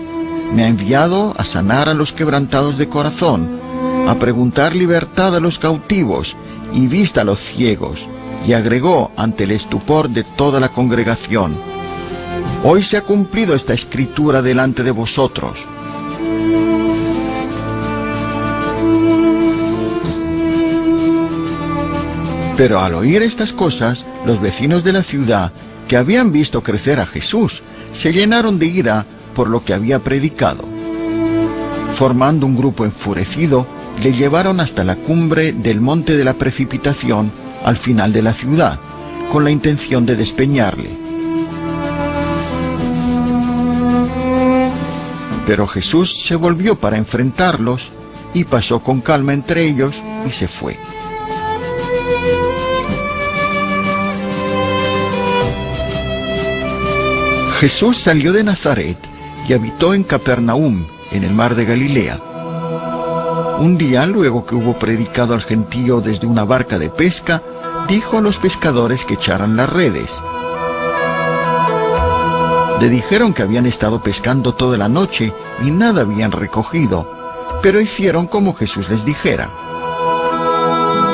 Me ha enviado a sanar a los quebrantados de corazón, a preguntar libertad a los cautivos y vista a los ciegos». Y agregó ante el estupor de toda la congregación: «Hoy se ha cumplido esta escritura delante de vosotros». Pero al oír estas cosas, los vecinos de la ciudad, que habían visto crecer a Jesús, se llenaron de ira por lo que había predicado. Formando un grupo enfurecido, le llevaron hasta la cumbre del monte de la precipitación, al final de la ciudad, con la intención de despeñarle. Pero Jesús se volvió para enfrentarlos y pasó con calma entre ellos y se fue. Jesús salió de Nazaret y habitó en Capernaum, en el mar de Galilea. Un día, luego que hubo predicado al gentío desde una barca de pesca, dijo a los pescadores que echaran las redes. Le dijeron que habían estado pescando toda la noche y nada habían recogido, pero hicieron como Jesús les dijera.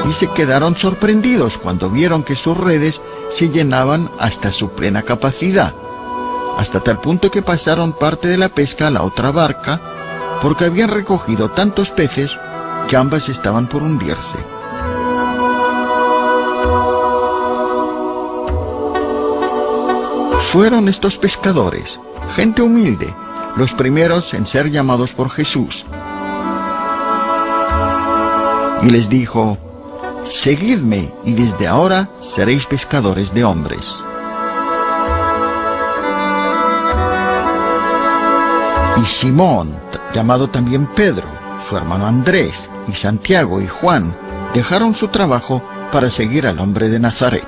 Y se quedaron sorprendidos cuando vieron que sus redes se llenaban hasta su plena capacidad, hasta tal punto que pasaron parte de la pesca a la otra barca, porque habían recogido tantos peces que ambas estaban por hundirse. Fueron estos pescadores, gente humilde, los primeros en ser llamados por Jesús. Y les dijo: «Seguidme, y desde ahora seréis pescadores de hombres». Y Simón, llamado también Pedro, su hermano Andrés, y Santiago y Juan, dejaron su trabajo para seguir al hombre de Nazaret.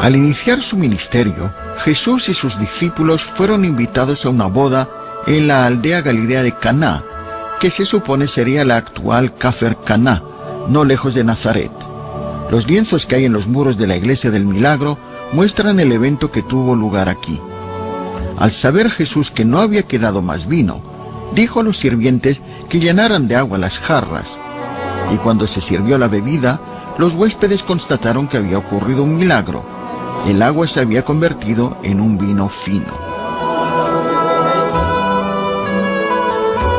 Al iniciar su ministerio, Jesús y sus discípulos fueron invitados a una boda en la aldea galilea de Caná, que se supone sería la actual Cafer Caná, no lejos de Nazaret. Los lienzos que hay en los muros de la Iglesia del Milagro muestran el evento que tuvo lugar aquí. Al saber Jesús que no había quedado más vino, dijo a los sirvientes que llenaran de agua las jarras, y cuando se sirvió la bebida, los huéspedes constataron que había ocurrido un milagro. El agua se había convertido en un vino fino.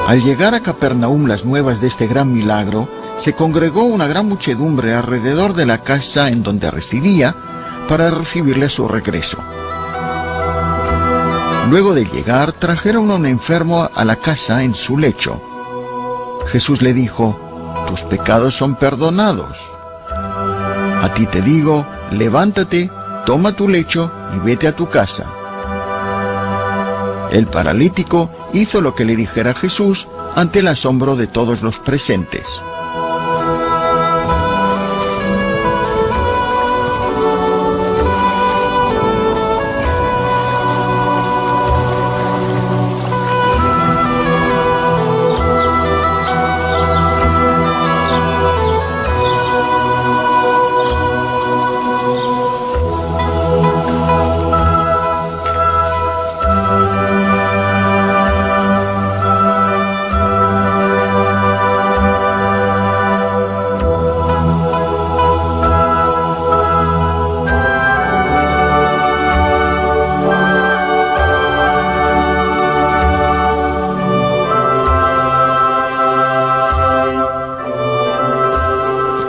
Al llegar a Capernaum las nuevas de este gran milagro, se congregó una gran muchedumbre alrededor de la casa en donde residía para recibirle a su regreso. Luego de llegar, trajeron a un enfermo a la casa en su lecho. Jesús le dijo: «Tus pecados son perdonados. A ti te digo, levántate, toma tu lecho y vete a tu casa». El paralítico hizo lo que le dijera Jesús ante el asombro de todos los presentes.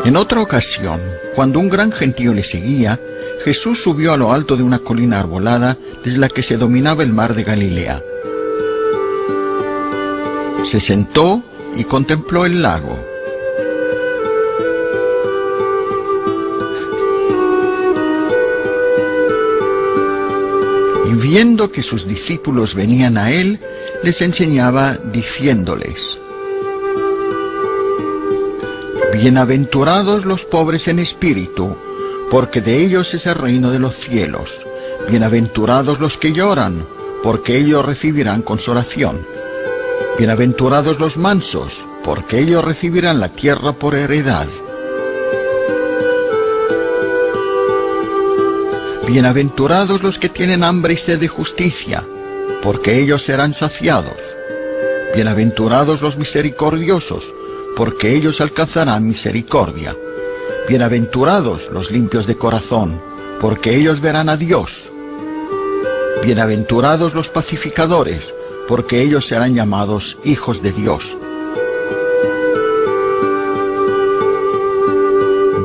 En otra ocasión, cuando un gran gentío le seguía, Jesús subió a lo alto de una colina arbolada desde la que se dominaba el mar de Galilea. Se sentó y contempló el lago. Y viendo que sus discípulos venían a él, les enseñaba diciéndoles: «Bienaventurados los pobres en espíritu, porque de ellos es el reino de los cielos. Bienaventurados los que lloran, porque ellos recibirán consolación. Bienaventurados los mansos, porque ellos recibirán la tierra por heredad. Bienaventurados los que tienen hambre y sed de justicia, porque ellos serán saciados. Bienaventurados los misericordiosos, porque ellos alcanzarán misericordia. Bienaventurados los limpios de corazón, porque ellos verán a Dios. Bienaventurados los pacificadores, porque ellos serán llamados hijos de Dios.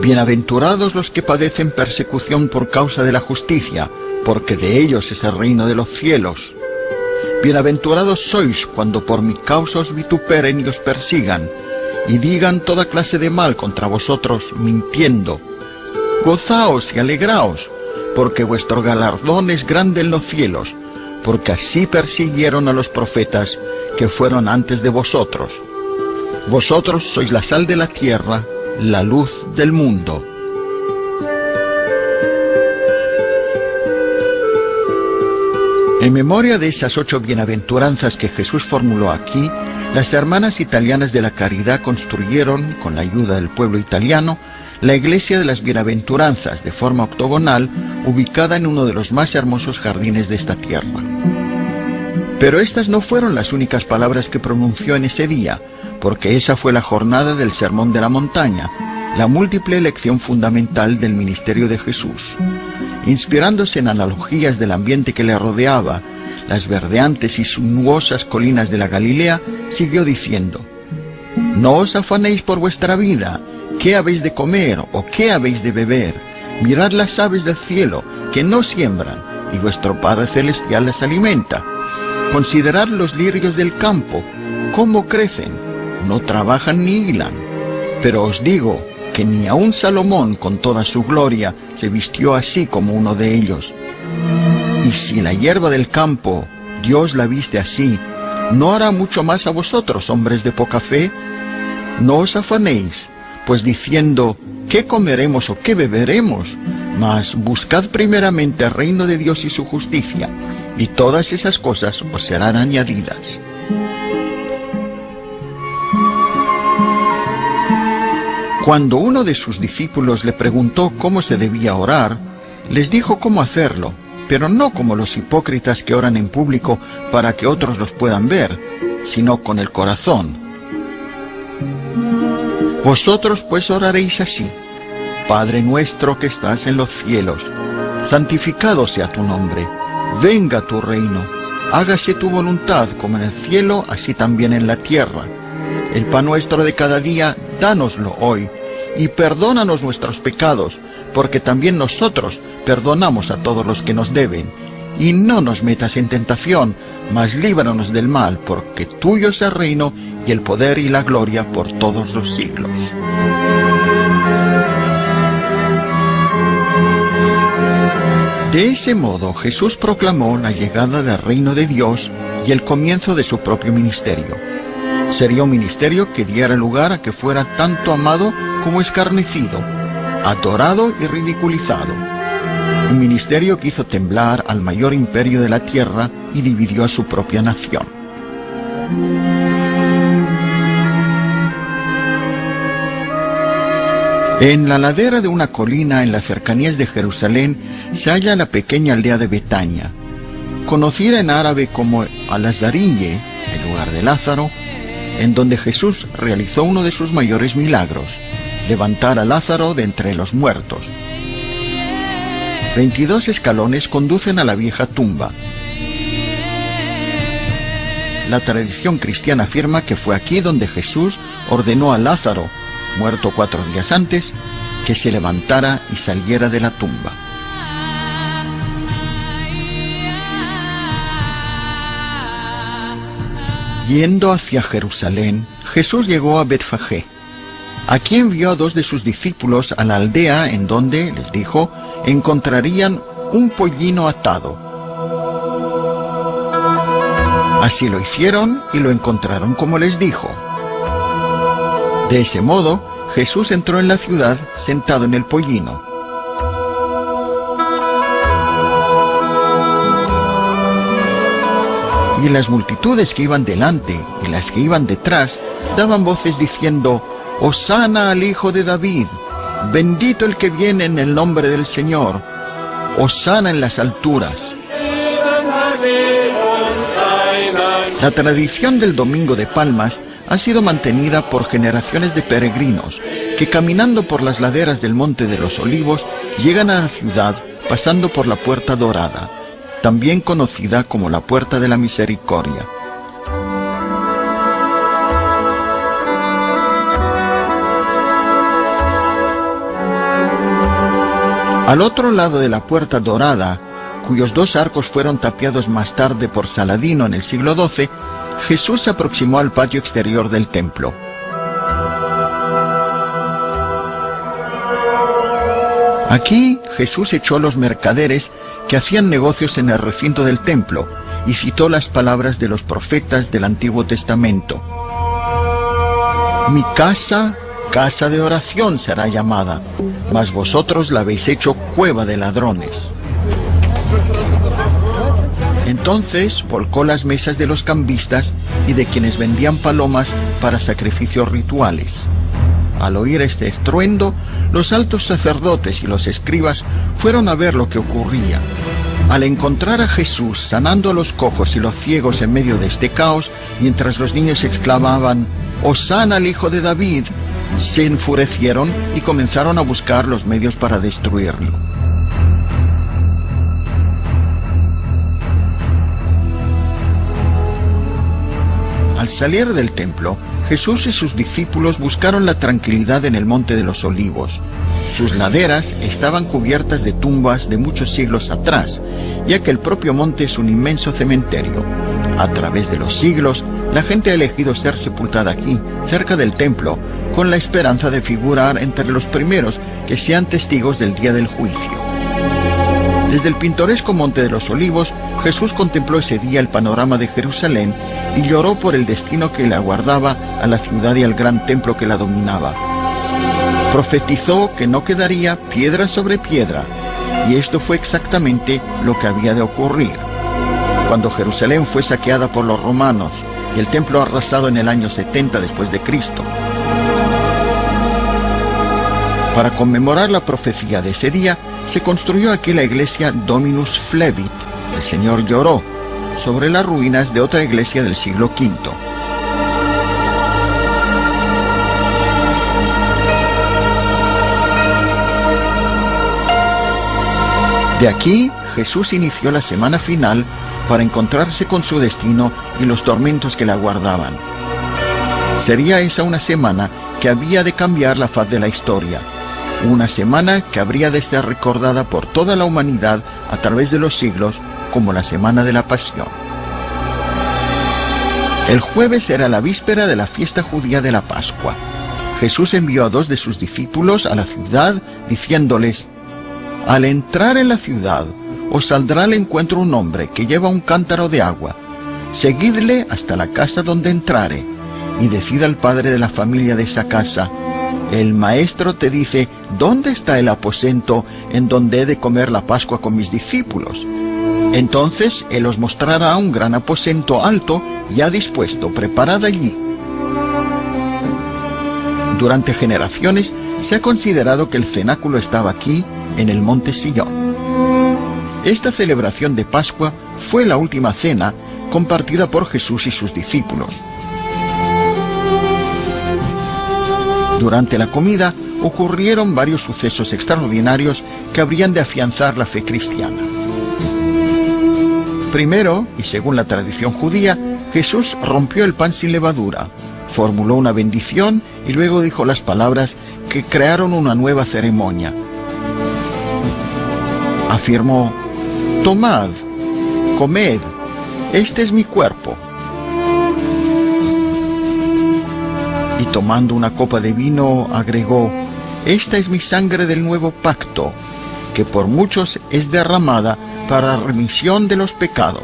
Bienaventurados los que padecen persecución por causa de la justicia, porque de ellos es el reino de los cielos. Bienaventurados sois cuando por mi causa os vituperen y os persigan, y digan toda clase de mal contra vosotros, mintiendo. Gozaos y alegraos, porque vuestro galardón es grande en los cielos, porque así persiguieron a los profetas que fueron antes de vosotros. Vosotros sois la sal de la tierra, la luz del mundo». En memoria de esas 8 bienaventuranzas que Jesús formuló aquí, las hermanas italianas de la Caridad construyeron, con la ayuda del pueblo italiano, la Iglesia de las Bienaventuranzas, de forma octogonal, ubicada en uno de los más hermosos jardines de esta tierra. Pero estas no fueron las únicas palabras que pronunció en ese día, porque esa fue la jornada del Sermón de la Montaña, la múltiple lección fundamental del ministerio de Jesús. Inspirándose en analogías del ambiente que le rodeaba, las verdeantes y sinuosas colinas de la Galilea, siguió diciendo: «No os afanéis por vuestra vida, qué habéis de comer o qué habéis de beber. Mirad las aves del cielo, que no siembran, y vuestro Padre Celestial las alimenta. Considerad los lirios del campo, cómo crecen, no trabajan ni hilan. Pero os digo que ni aun Salomón con toda su gloria se vistió así como uno de ellos. Y si la hierba del campo Dios la viste así, ¿no hará mucho más a vosotros, hombres de poca fe? No os afanéis, pues diciendo, ¿qué comeremos o qué beberemos? Mas buscad primeramente el reino de Dios y su justicia, y todas esas cosas os serán añadidas. Cuando uno de sus discípulos le preguntó cómo se debía orar, les dijo cómo hacerlo, pero no como los hipócritas que oran en público para que otros los puedan ver, sino con el corazón. Vosotros pues oraréis así: Padre nuestro que estás en los cielos, santificado sea tu nombre, venga tu reino, hágase tu voluntad como en el cielo, así también en la tierra. El pan nuestro de cada día, dánoslo hoy, y perdónanos nuestros pecados, porque también nosotros perdonamos a todos los que nos deben. Y no nos metas en tentación, mas líbranos del mal, porque tuyo es el reino, y el poder y la gloria por todos los siglos. De ese modo Jesús proclamó la llegada del reino de Dios y el comienzo de su propio ministerio. Sería un ministerio que diera lugar a que fuera tanto amado como escarnecido, adorado y ridiculizado. Un ministerio que hizo temblar al mayor imperio de la tierra y dividió a su propia nación. En la ladera de una colina en las cercanías de Jerusalén se halla la pequeña aldea de Betania, conocida en árabe como Al-Azariye, el lugar de Lázaro, en donde Jesús realizó uno de sus mayores milagros: levantar a Lázaro de entre los muertos. 22 escalones conducen a la vieja tumba. La tradición cristiana afirma que fue aquí donde Jesús ordenó a Lázaro, muerto 4 días antes, que se levantara y saliera de la tumba. Yendo hacia Jerusalén, Jesús llegó a Betfagé. Aquí envió a 2 de sus discípulos a la aldea en donde, les dijo, encontrarían un pollino atado. Así lo hicieron y lo encontraron como les dijo. De ese modo, Jesús entró en la ciudad sentado en el pollino. Y las multitudes que iban delante y las que iban detrás daban voces diciendo: «Hosana al Hijo de David, bendito el que viene en el nombre del Señor, Hosana en las alturas». La tradición del Domingo de Palmas ha sido mantenida por generaciones de peregrinos que, caminando por las laderas del Monte de los Olivos, llegan a la ciudad pasando por la Puerta Dorada, también conocida como la Puerta de la Misericordia. Al otro lado de la Puerta Dorada, cuyos 2 arcos fueron tapiados más tarde por Saladino en el siglo XII, Jesús se aproximó al patio exterior del templo. Aquí Jesús echó a los mercaderes que hacían negocios en el recinto del templo y citó las palabras de los profetas del Antiguo Testamento: «Mi casa, casa de oración será llamada, mas vosotros la habéis hecho cueva de ladrones». Entonces volcó las mesas de los cambistas y de quienes vendían palomas para sacrificios rituales. Al oír este estruendo, los altos sacerdotes y los escribas fueron a ver lo que ocurría. Al encontrar a Jesús sanando a los cojos y los ciegos en medio de este caos, mientras los niños exclamaban: «Hosana al Hijo de David», se enfurecieron y comenzaron a buscar los medios para destruirlo. Al salir del templo, Jesús y sus discípulos buscaron la tranquilidad en el Monte de los Olivos. Sus laderas estaban cubiertas de tumbas de muchos siglos atrás, ya que el propio monte es un inmenso cementerio. A través de los siglos, la gente ha elegido ser sepultada aquí, cerca del templo, con la esperanza de figurar entre los primeros que sean testigos del día del juicio. Desde el pintoresco Monte de los Olivos, Jesús contempló ese día el panorama de Jerusalén y lloró por el destino que le aguardaba a la ciudad y al gran templo que la dominaba. Profetizó que no quedaría piedra sobre piedra, y esto fue exactamente lo que había de ocurrir. Cuando Jerusalén fue saqueada por los romanos y el templo arrasado en el año 70 después de Cristo. Para conmemorar la profecía de ese día, se construyó aquí la iglesia Dominus Flevit, el Señor lloró, sobre las ruinas de otra iglesia del siglo V. De aquí, Jesús inició la semana final para encontrarse con su destino y los tormentos que le aguardaban. Sería esa una semana que había de cambiar la faz de la historia, una semana que habría de ser recordada por toda la humanidad a través de los siglos como la semana de la Pasión. El jueves era la víspera de la fiesta judía de la Pascua. Jesús envió a 2 de sus discípulos a la ciudad diciéndoles: al entrar en la ciudad, os saldrá al encuentro un hombre que lleva un cántaro de agua. Seguidle hasta la casa donde entrare, y decid al padre de la familia de esa casa: el maestro te dice, ¿dónde está el aposento en donde he de comer la Pascua con mis discípulos? Entonces él os mostrará un gran aposento alto, ya dispuesto, preparado allí. Durante generaciones se ha considerado que el cenáculo estaba aquí, en el monte Sión. Esta celebración de Pascua fue la última cena compartida por Jesús y sus discípulos. Durante la comida ocurrieron varios sucesos extraordinarios que habrían de afianzar la fe cristiana. Primero, y según la tradición judía, Jesús rompió el pan sin levadura, formuló una bendición y luego dijo las palabras que crearon una nueva ceremonia. Afirmó: tomad, comed, este es mi cuerpo. Y tomando una copa de vino, agregó: esta es mi sangre del nuevo pacto, que por muchos es derramada para remisión de los pecados.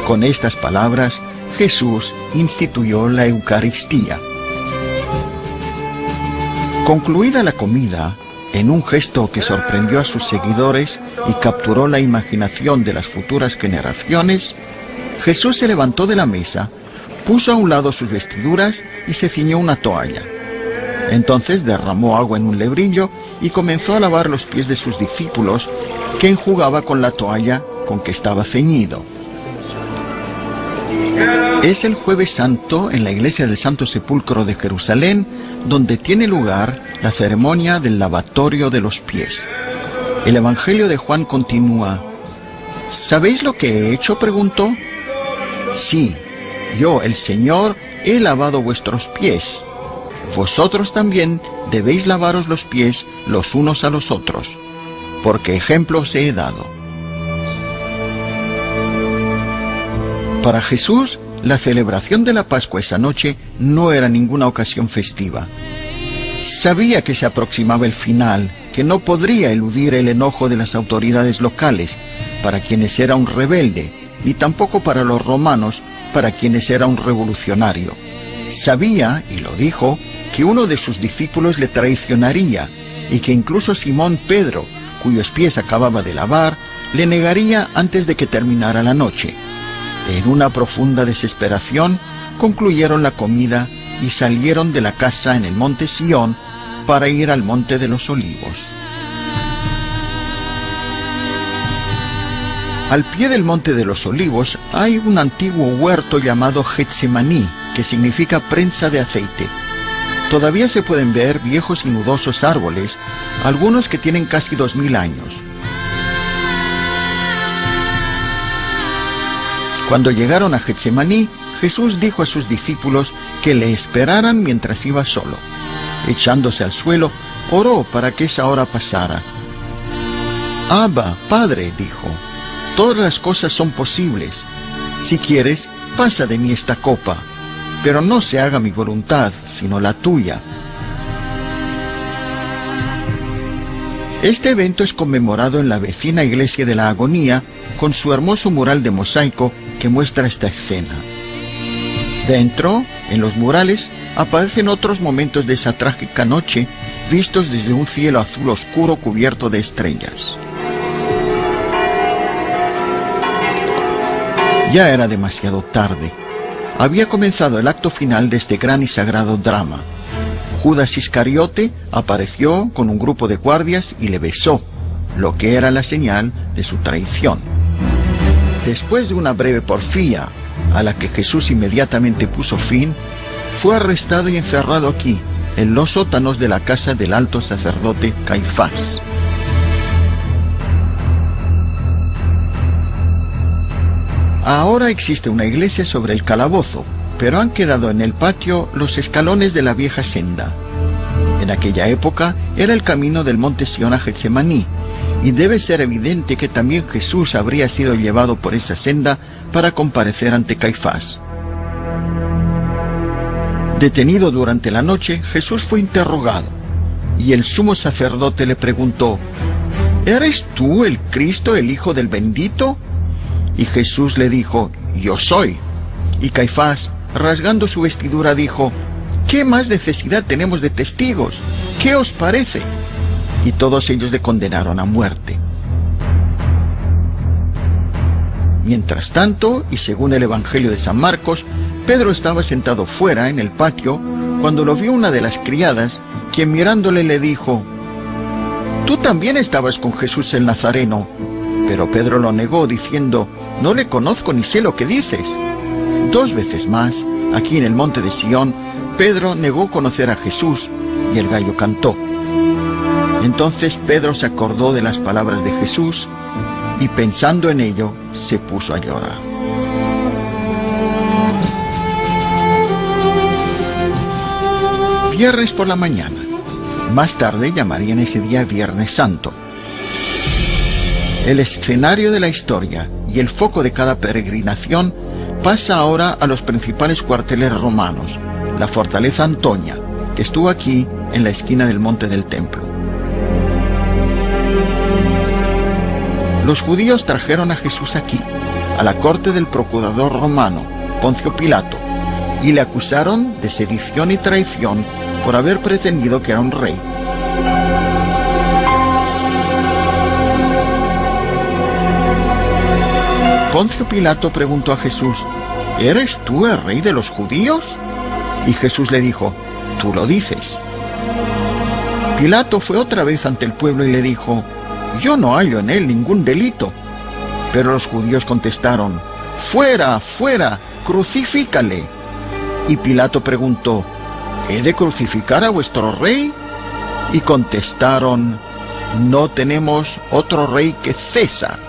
Con estas palabras, Jesús instituyó la Eucaristía. Concluida la comida, en un gesto que sorprendió a sus seguidores y capturó la imaginación de las futuras generaciones, Jesús se levantó de la mesa, puso a un lado sus vestiduras y se ciñó una toalla. Entonces derramó agua en un lebrillo y comenzó a lavar los pies de sus discípulos, que enjugaba con la toalla con que estaba ceñido. Es el Jueves Santo en la iglesia del Santo Sepulcro de Jerusalén donde tiene lugar la ceremonia del lavatorio de los pies. El Evangelio de Juan continúa: ¿sabéis lo que he hecho?, preguntó. Sí, yo, el Señor, he lavado vuestros pies. Vosotros también debéis lavaros los pies los unos a los otros, porque ejemplo os he dado. Para Jesús, la celebración de la Pascua esa noche no era ninguna ocasión festiva. Sabía que se aproximaba el final, que no podría eludir el enojo de las autoridades locales, para quienes era un rebelde, ni tampoco para los romanos, para quienes era un revolucionario. Sabía, y lo dijo, que uno de sus discípulos le traicionaría, y que incluso Simón Pedro, cuyos pies acababa de lavar, le negaría antes de que terminara la noche. En una profunda desesperación, concluyeron la comida y salieron de la casa en el monte Sión para ir al monte de los Olivos. Al pie del monte de los Olivos hay un antiguo huerto llamado Getsemaní, que significa prensa de aceite. Todavía se pueden ver viejos y nudosos árboles, algunos que tienen casi 2000 años. Cuando llegaron a Getsemaní, Jesús dijo a sus discípulos que le esperaran mientras iba solo. Echándose al suelo, oró para que esa hora pasara. «Abba, Padre», dijo, «todas las cosas son posibles. Si quieres, pasa de mí esta copa, pero no se haga mi voluntad, sino la tuya». Este evento es conmemorado en la vecina Iglesia de la Agonía, con su hermoso mural de mosaico que muestra esta escena. Dentro, en los murales, aparecen otros momentos de esa trágica noche vistos desde un cielo azul oscuro cubierto de estrellas. Ya era demasiado tarde. Había comenzado el acto final de este gran y sagrado drama. Judas Iscariote apareció con un grupo de guardias y le besó, lo que era la señal de su traición. Después de una breve porfía, a la que Jesús inmediatamente puso fin, fue arrestado y encerrado aquí, en los sótanos de la casa del alto sacerdote Caifás. Ahora existe una iglesia sobre el calabozo, pero han quedado en el patio los escalones de la vieja senda. En aquella época era el camino del monte Sión a Getsemaní, y debe ser evidente que también Jesús habría sido llevado por esa senda para comparecer ante Caifás. Detenido durante la noche, Jesús fue interrogado, y el sumo sacerdote le preguntó: ¿Eres tú el Cristo, el Hijo del Bendito? Y Jesús le dijo: Yo soy. Y Caifás, rasgando su vestidura, dijo: ¿Qué más necesidad tenemos de testigos? ¿Qué os parece? Y todos ellos le condenaron a muerte. Mientras tanto, y según el Evangelio de San Marcos, Pedro estaba sentado fuera en el patio cuando lo vio una de las criadas, quien mirándole le dijo: «Tú también estabas con Jesús el Nazareno». Pero Pedro lo negó diciendo: «No le conozco ni sé lo que dices». 2 veces más, aquí en el monte de Sión, Pedro negó conocer a Jesús y el gallo cantó. Entonces Pedro se acordó de las palabras de Jesús y pensando en ello se puso a llorar. Viernes por la mañana. Más tarde llamarían ese día Viernes Santo. El escenario de la historia y el foco de cada peregrinación pasa ahora a los principales cuarteles romanos, la fortaleza Antonia, que estuvo aquí en la esquina del monte del templo. Los judíos trajeron a Jesús aquí, a la corte del procurador romano, Poncio Pilato, y le acusaron de sedición y traición por haber pretendido que era un rey. Poncio Pilato preguntó a Jesús: ¿Eres tú el rey de los judíos? Y Jesús le dijo: Tú lo dices. Pilato fue otra vez ante el pueblo y le dijo: Yo no hallo en él ningún delito. Pero los judíos contestaron: ¡Fuera, fuera! ¡Crucifícale! Y Pilato preguntó: ¿He de crucificar a vuestro rey? Y contestaron: No tenemos otro rey que César.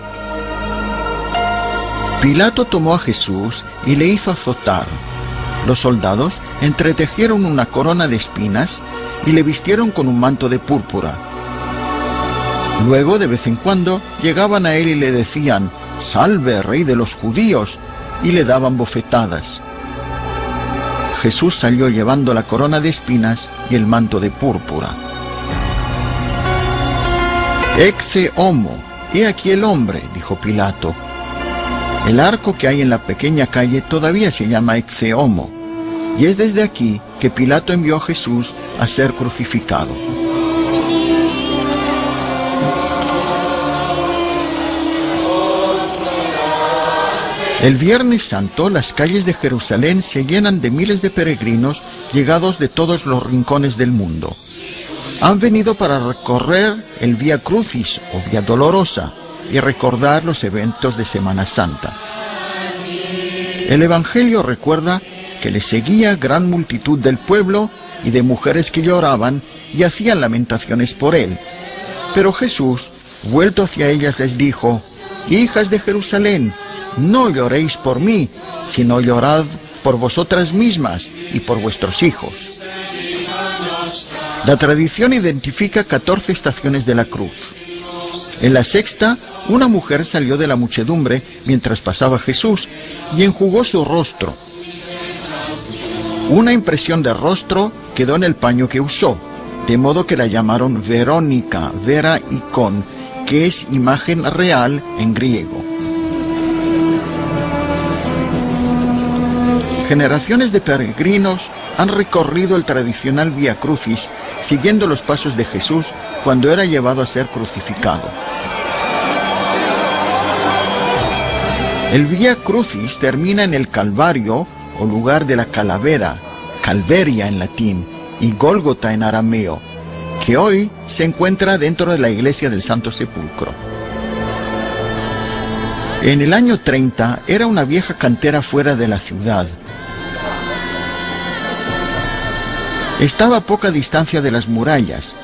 Pilato tomó a Jesús y le hizo azotar. Los soldados entretejieron una corona de espinas y le vistieron con un manto de púrpura. Luego, de vez en cuando, llegaban a él y le decían: «Salve, rey de los judíos», y le daban bofetadas. Jesús salió llevando la corona de espinas y el manto de púrpura. «Ecce homo, he aquí el hombre», dijo Pilato. El arco que hay en la pequeña calle todavía se llama Ecce homo, y es desde aquí que Pilato envió a Jesús a ser crucificado. El Viernes Santo, las calles de Jerusalén se llenan de miles de peregrinos llegados de todos los rincones del mundo. Han venido para recorrer el Vía Crucis o Vía Dolorosa y recordar los eventos de Semana Santa. El Evangelio recuerda que le seguía gran multitud del pueblo y de mujeres que lloraban y hacían lamentaciones por él. Pero Jesús, vuelto hacia ellas, les dijo: «Hijas de Jerusalén, no lloréis por mí, sino llorad por vosotras mismas y por vuestros hijos». La tradición identifica 14 estaciones de la cruz. En la sexta, una mujer salió de la muchedumbre mientras pasaba Jesús y enjugó su rostro. Una impresión de rostro quedó en el paño que usó, de modo que la llamaron Verónica, Vera Icon, que es imagen real en griego. Generaciones de peregrinos han recorrido el tradicional Vía Crucis, siguiendo los pasos de Jesús cuando era llevado a ser crucificado. El Vía Crucis termina en el Calvario, o lugar de la calavera, Calveria en latín, y Gólgota en arameo, que hoy se encuentra dentro de la iglesia del Santo Sepulcro. En el año 30 era una vieja cantera fuera de la ciudad. Estaba a poca distancia de las murallas,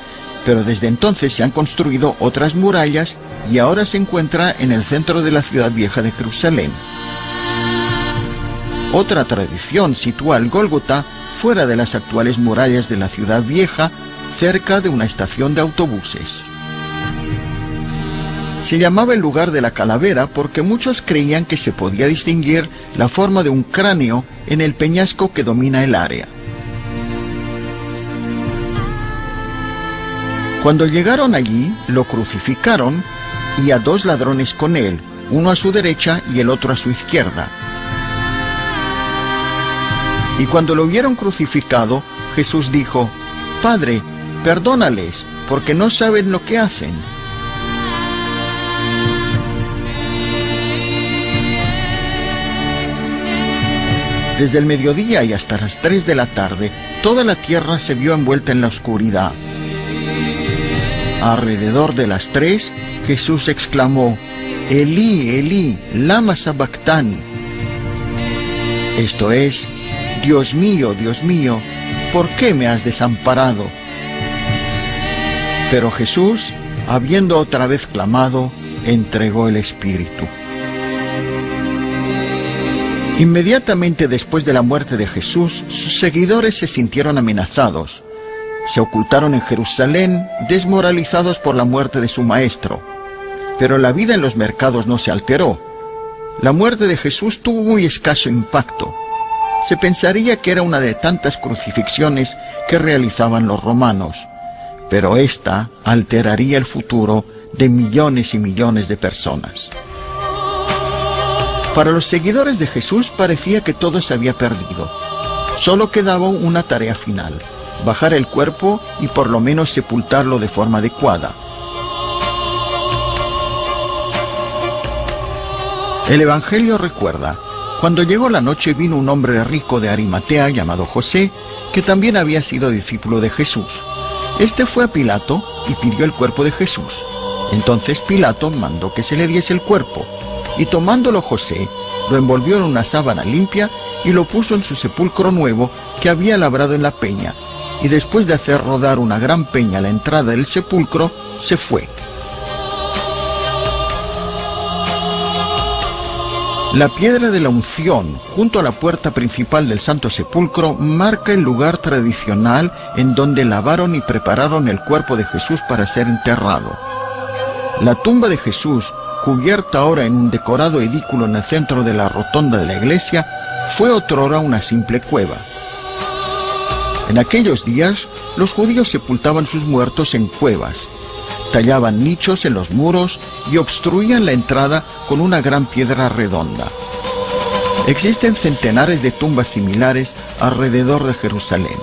pero desde entonces se han construido otras murallas y ahora se encuentra en el centro de la ciudad vieja de Jerusalén. Otra tradición sitúa el Gólgota fuera de las actuales murallas de la ciudad vieja, cerca de una estación de autobuses. Se llamaba el lugar de la calavera porque muchos creían que se podía distinguir la forma de un cráneo en el peñasco que domina el área. Cuando llegaron allí, lo crucificaron y a dos ladrones con él, uno a su derecha y el otro a su izquierda. Y cuando lo vieron crucificado, Jesús dijo: «Padre, perdónales, porque no saben lo que hacen». Desde el mediodía y hasta las 3 de la tarde, toda la tierra se vio envuelta en la oscuridad. Alrededor de las 3, Jesús exclamó: «Elí, Elí, lama sabactani». Esto es: Dios mío, ¿por qué me has desamparado? Pero Jesús, habiendo otra vez clamado, entregó el Espíritu. Inmediatamente después de la muerte de Jesús, sus seguidores se sintieron amenazados. Se ocultaron en Jerusalén, desmoralizados por la muerte de su maestro. Pero la vida en los mercados no se alteró. La muerte de Jesús tuvo muy escaso impacto. Se pensaría que era una de tantas crucifixiones que realizaban los romanos, pero esta alteraría el futuro de millones y millones de personas. Para los seguidores de Jesús parecía que todo se había perdido. Solo quedaba una tarea final: bajar el cuerpo y por lo menos sepultarlo de forma adecuada. El Evangelio recuerda: cuando llegó la noche vino un hombre rico de Arimatea llamado José, que también había sido discípulo de Jesús. Este fue a Pilato y pidió el cuerpo de Jesús. Entonces Pilato mandó que se le diese el cuerpo, y tomándolo José, lo envolvió en una sábana limpia y lo puso en su sepulcro nuevo que había labrado en la peña, y después de hacer rodar una gran peña a la entrada del sepulcro, se fue. La piedra de la unción, junto a la puerta principal del Santo Sepulcro, marca el lugar tradicional en donde lavaron y prepararon el cuerpo de Jesús para ser enterrado. La tumba de Jesús, cubierta ahora en un decorado edículo en el centro de la rotonda de la iglesia, fue otrora una simple cueva. En aquellos días, los judíos sepultaban sus muertos en cuevas. Tallaban nichos en los muros y obstruían la entrada con una gran piedra redonda. Existen centenares de tumbas similares alrededor de Jerusalén.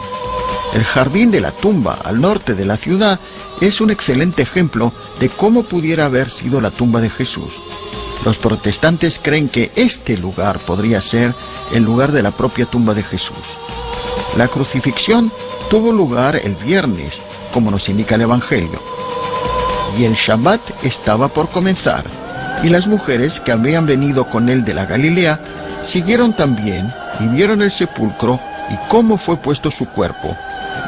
El jardín de la tumba, al norte de la ciudad, es un excelente ejemplo de cómo pudiera haber sido la tumba de Jesús. Los protestantes creen que este lugar podría ser el lugar de la propia tumba de Jesús. La crucifixión tuvo lugar el viernes, como nos indica el Evangelio. Y el Shabbat estaba por comenzar, y las mujeres que habían venido con él de la Galilea siguieron también y vieron el sepulcro y cómo fue puesto su cuerpo,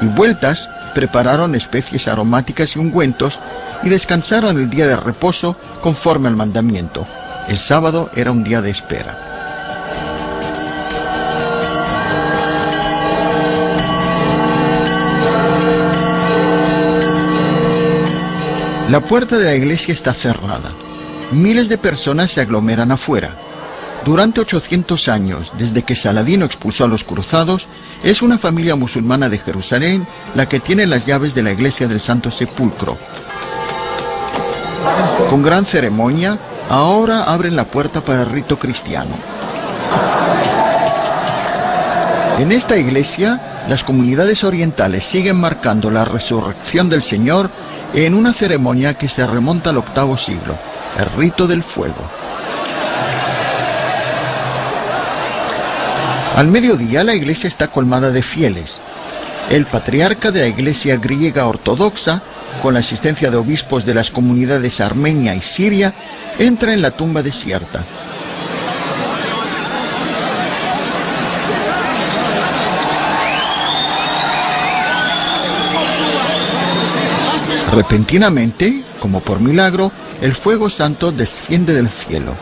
y vueltas prepararon especies aromáticas y ungüentos y descansaron el día de reposo conforme al mandamiento. El sábado era un día de espera. La puerta de la iglesia está cerrada. Miles de personas se aglomeran afuera. Durante 800 años, desde que Saladino expulsó a los cruzados, es una familia musulmana de Jerusalén la que tiene las llaves de la iglesia del Santo Sepulcro. Con gran ceremonia, ahora abren la puerta para el rito cristiano. En esta iglesia, las comunidades orientales siguen marcando la resurrección del Señor en una ceremonia que se remonta al VIII siglo, el rito del fuego. Al mediodía la iglesia está colmada de fieles. El patriarca de la iglesia griega ortodoxa, con la asistencia de obispos de las comunidades armenia y siria, entra en la tumba desierta. Repentinamente, como por milagro, el fuego santo desciende del cielo.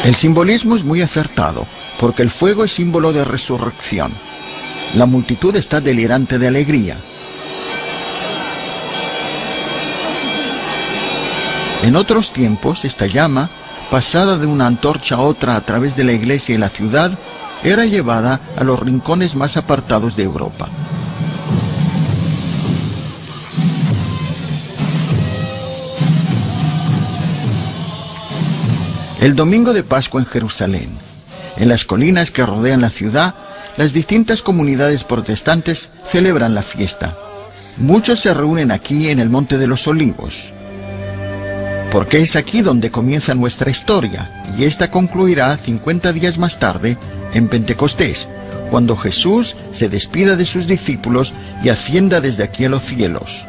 El simbolismo es muy acertado, porque el fuego es símbolo de resurrección. La multitud está delirante de alegría. En otros tiempos, esta llama, pasada de una antorcha a otra a través de la iglesia y la ciudad, era llevada a los rincones más apartados de Europa. El domingo de Pascua en Jerusalén. En las colinas que rodean la ciudad, las distintas comunidades protestantes celebran la fiesta. Muchos se reúnen aquí en el Monte de los Olivos, porque es aquí donde comienza nuestra historia, y esta concluirá 50 días más tarde, en Pentecostés, cuando Jesús se despida de sus discípulos y ascienda desde aquí a los cielos.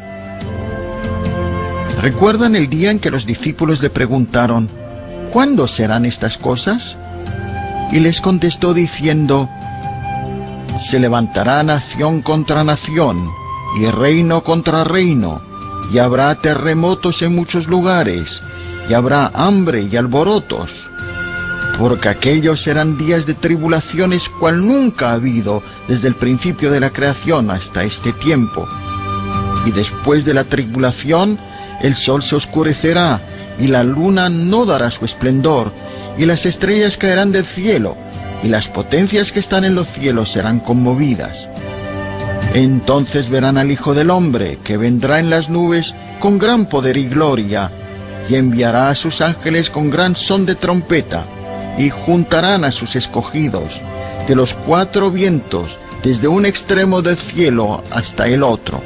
¿Recuerdan el día en que los discípulos le preguntaron: ¿cuándo serán estas cosas? Y les contestó diciendo: se levantará nación contra nación, y reino contra reino, y habrá terremotos en muchos lugares, y habrá hambre y alborotos, porque aquellos serán días de tribulaciones cual nunca ha habido desde el principio de la creación hasta este tiempo. Y después de la tribulación, el sol se oscurecerá, y la luna no dará su esplendor, y las estrellas caerán del cielo, y las potencias que están en los cielos serán conmovidas. Entonces verán al Hijo del Hombre, que vendrá en las nubes con gran poder y gloria, y enviará a sus ángeles con gran son de trompeta, y juntarán a sus escogidos de los 4 vientos, desde un extremo del cielo hasta el otro.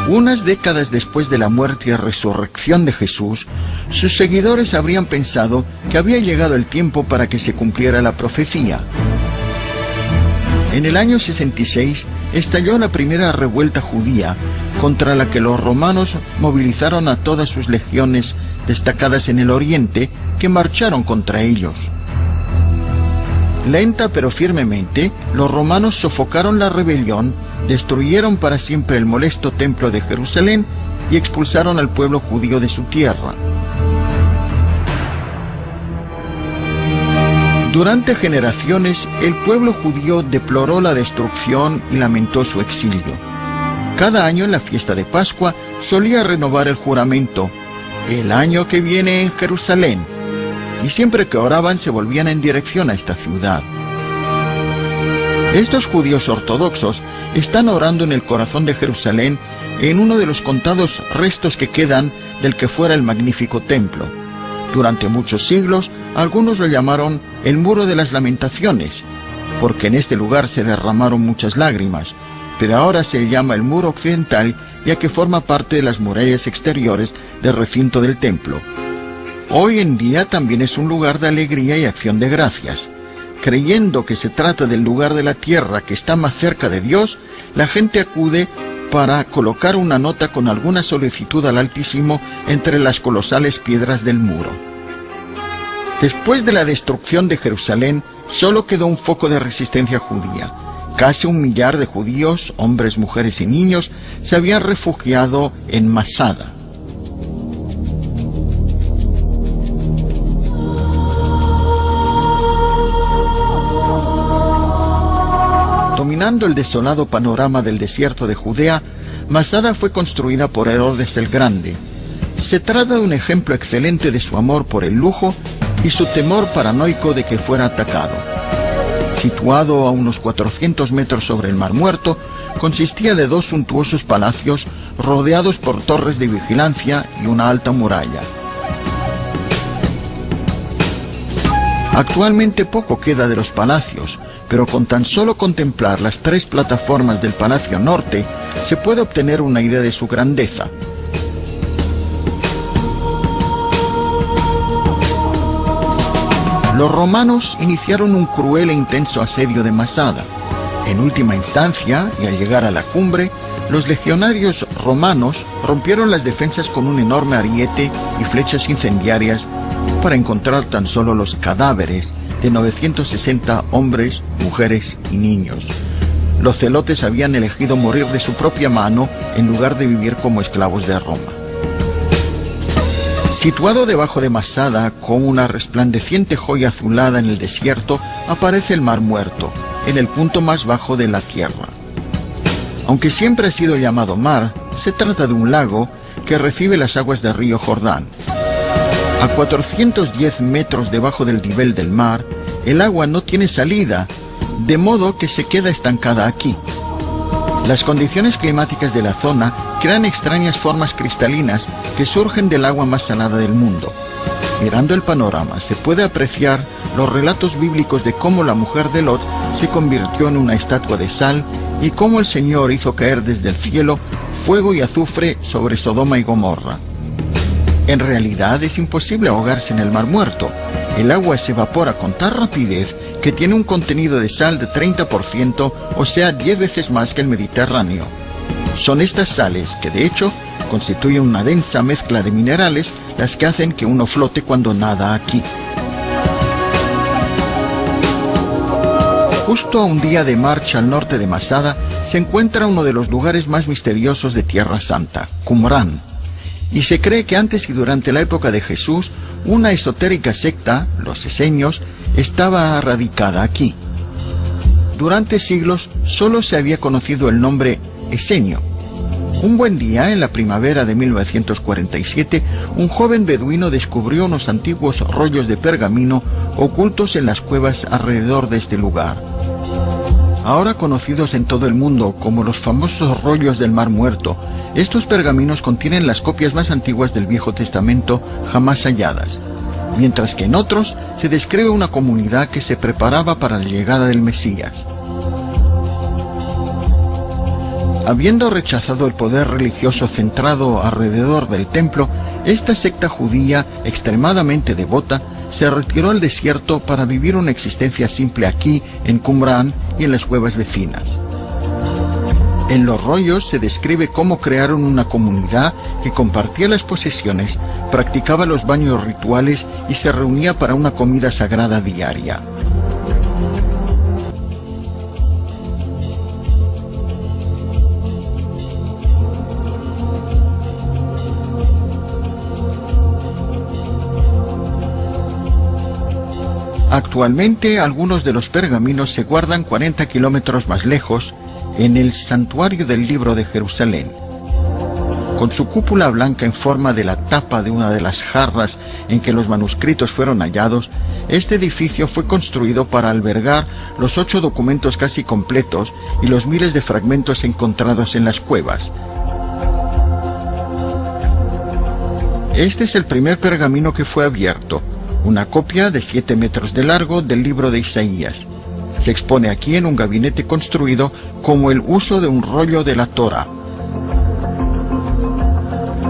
Unas décadas después de la muerte y resurrección de Jesús, sus seguidores habrían pensado que había llegado el tiempo para que se cumpliera la profecía. En el año 66 estalló la primera revuelta judía, contra la que los romanos movilizaron a todas sus legiones destacadas en el oriente, que marcharon contra ellos. Lenta pero firmemente, los romanos sofocaron la rebelión, destruyeron para siempre el molesto templo de Jerusalén y expulsaron al pueblo judío de su tierra. Durante generaciones, el pueblo judío deploró la destrucción y lamentó su exilio. Cada año en la fiesta de Pascua solía renovar el juramento: el año que viene en Jerusalén, y siempre que oraban se volvían en dirección a esta ciudad. Estos judíos ortodoxos están orando en el corazón de Jerusalén, en uno de los contados restos que quedan del que fuera el magnífico templo. Durante muchos siglos, algunos lo llamaron el Muro de las Lamentaciones, porque en este lugar se derramaron muchas lágrimas, pero ahora se llama el Muro Occidental, ya que forma parte de las murallas exteriores del recinto del templo. Hoy en día también es un lugar de alegría y acción de gracias. Creyendo que se trata del lugar de la tierra que está más cerca de Dios, la gente acude para colocar una nota con alguna solicitud al Altísimo entre las colosales piedras del muro. Después de la destrucción de Jerusalén, solo quedó un foco de resistencia judía. Casi 1 millar de judíos, hombres, mujeres y niños, se habían refugiado en Masada. imaginando el desolado panorama del desierto de Judea, Masada fue construida por Herodes el Grande. Se trata de un ejemplo excelente de su amor por el lujo y su temor paranoico de que fuera atacado. Situado a unos 400 metros sobre el Mar Muerto, consistía de 2 suntuosos palacios rodeados por torres de vigilancia y una alta muralla. Actualmente poco queda de los palacios, pero con tan solo contemplar las 3 plataformas del Palacio Norte se puede obtener una idea de su grandeza. Los romanos iniciaron un cruel e intenso asedio de Masada. En última instancia, y al llegar a la cumbre, los legionarios romanos rompieron las defensas con un enorme ariete y flechas incendiarias para encontrar tan solo los cadáveres de 960 hombres, mujeres y niños. Los celotes habían elegido morir de su propia mano en lugar de vivir como esclavos de Roma. Situado debajo de Masada, con una resplandeciente joya azulada en el desierto, aparece el Mar Muerto, en el punto más bajo de la tierra. Aunque siempre ha sido llamado mar, se trata de un lago que recibe las aguas del río Jordán. A 410 metros debajo del nivel del mar, el agua no tiene salida, de modo que se queda estancada aquí. Las condiciones climáticas de la zona crean extrañas formas cristalinas que surgen del agua más salada del mundo. Mirando el panorama se puede apreciar los relatos bíblicos de cómo la mujer de Lot se convirtió en una estatua de sal y cómo el Señor hizo caer desde el cielo fuego y azufre sobre Sodoma y Gomorra. En realidad es imposible ahogarse en el Mar Muerto. El agua se evapora con tal rapidez que tiene un contenido de sal de 30%, o sea 10 veces más que el Mediterráneo. Son estas sales, que de hecho constituyen una densa mezcla de minerales, las que hacen que uno flote cuando nada aquí. Justo a un día de marcha al norte de Masada se encuentra uno de los lugares más misteriosos de Tierra Santa, Qumrán. Y se cree que antes y durante la época de Jesús, una esotérica secta, los eseños, estaba radicada aquí. Durante siglos solo se había conocido el nombre eseño. Un buen día, en la primavera de 1947, un joven beduino descubrió unos antiguos rollos de pergamino ocultos en las cuevas alrededor de este lugar. Ahora conocidos en todo el mundo como los famosos rollos del Mar Muerto, estos pergaminos contienen las copias más antiguas del Viejo Testamento jamás halladas, mientras que en otros se describe una comunidad que se preparaba para la llegada del Mesías. Habiendo rechazado el poder religioso centrado alrededor del templo, esta secta judía extremadamente devota se retiró al desierto para vivir una existencia simple aquí, en Qumrán y en las cuevas vecinas. En los rollos se describe cómo crearon una comunidad que compartía las posesiones, practicaba los baños rituales y se reunía para una comida sagrada diaria. Actualmente, algunos de los pergaminos se guardan 40 kilómetros más lejos, en el Santuario del Libro de Jerusalén. Con su cúpula blanca en forma de la tapa de una de las jarras en que los manuscritos fueron hallados, este edificio fue construido para albergar los 8 documentos casi completos y los miles de fragmentos encontrados en las cuevas. Este es el primer pergamino que fue abierto, una copia de 7 metros de largo del libro de Isaías. Se expone aquí en un gabinete construido como el uso de un rollo de la Torá.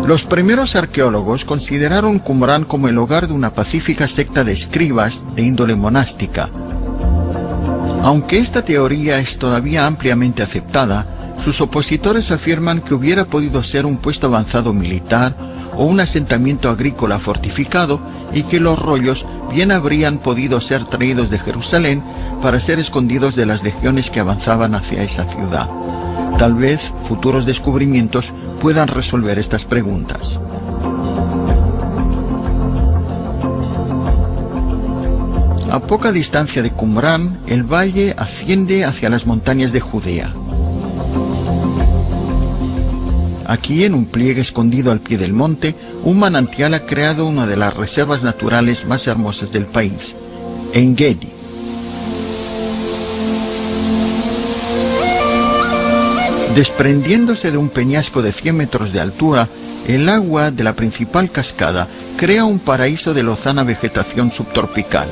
Los primeros arqueólogos consideraron Qumrán como el hogar de una pacífica secta de escribas de índole monástica. Aunque esta teoría es todavía ampliamente aceptada, sus opositores afirman que hubiera podido ser un puesto avanzado militar o un asentamiento agrícola fortificado y que los rollos bien habrían podido ser traídos de Jerusalén para ser escondidos de las legiones que avanzaban hacia esa ciudad. Tal vez futuros descubrimientos puedan resolver estas preguntas. A poca distancia de Qumrán, el valle asciende hacia las montañas de Judea. Aquí, en un pliegue escondido al pie del monte, un manantial ha creado una de las reservas naturales más hermosas del país, En Gedi. Desprendiéndose de un peñasco de 100 metros de altura, el agua de la principal cascada crea un paraíso de lozana vegetación subtropical.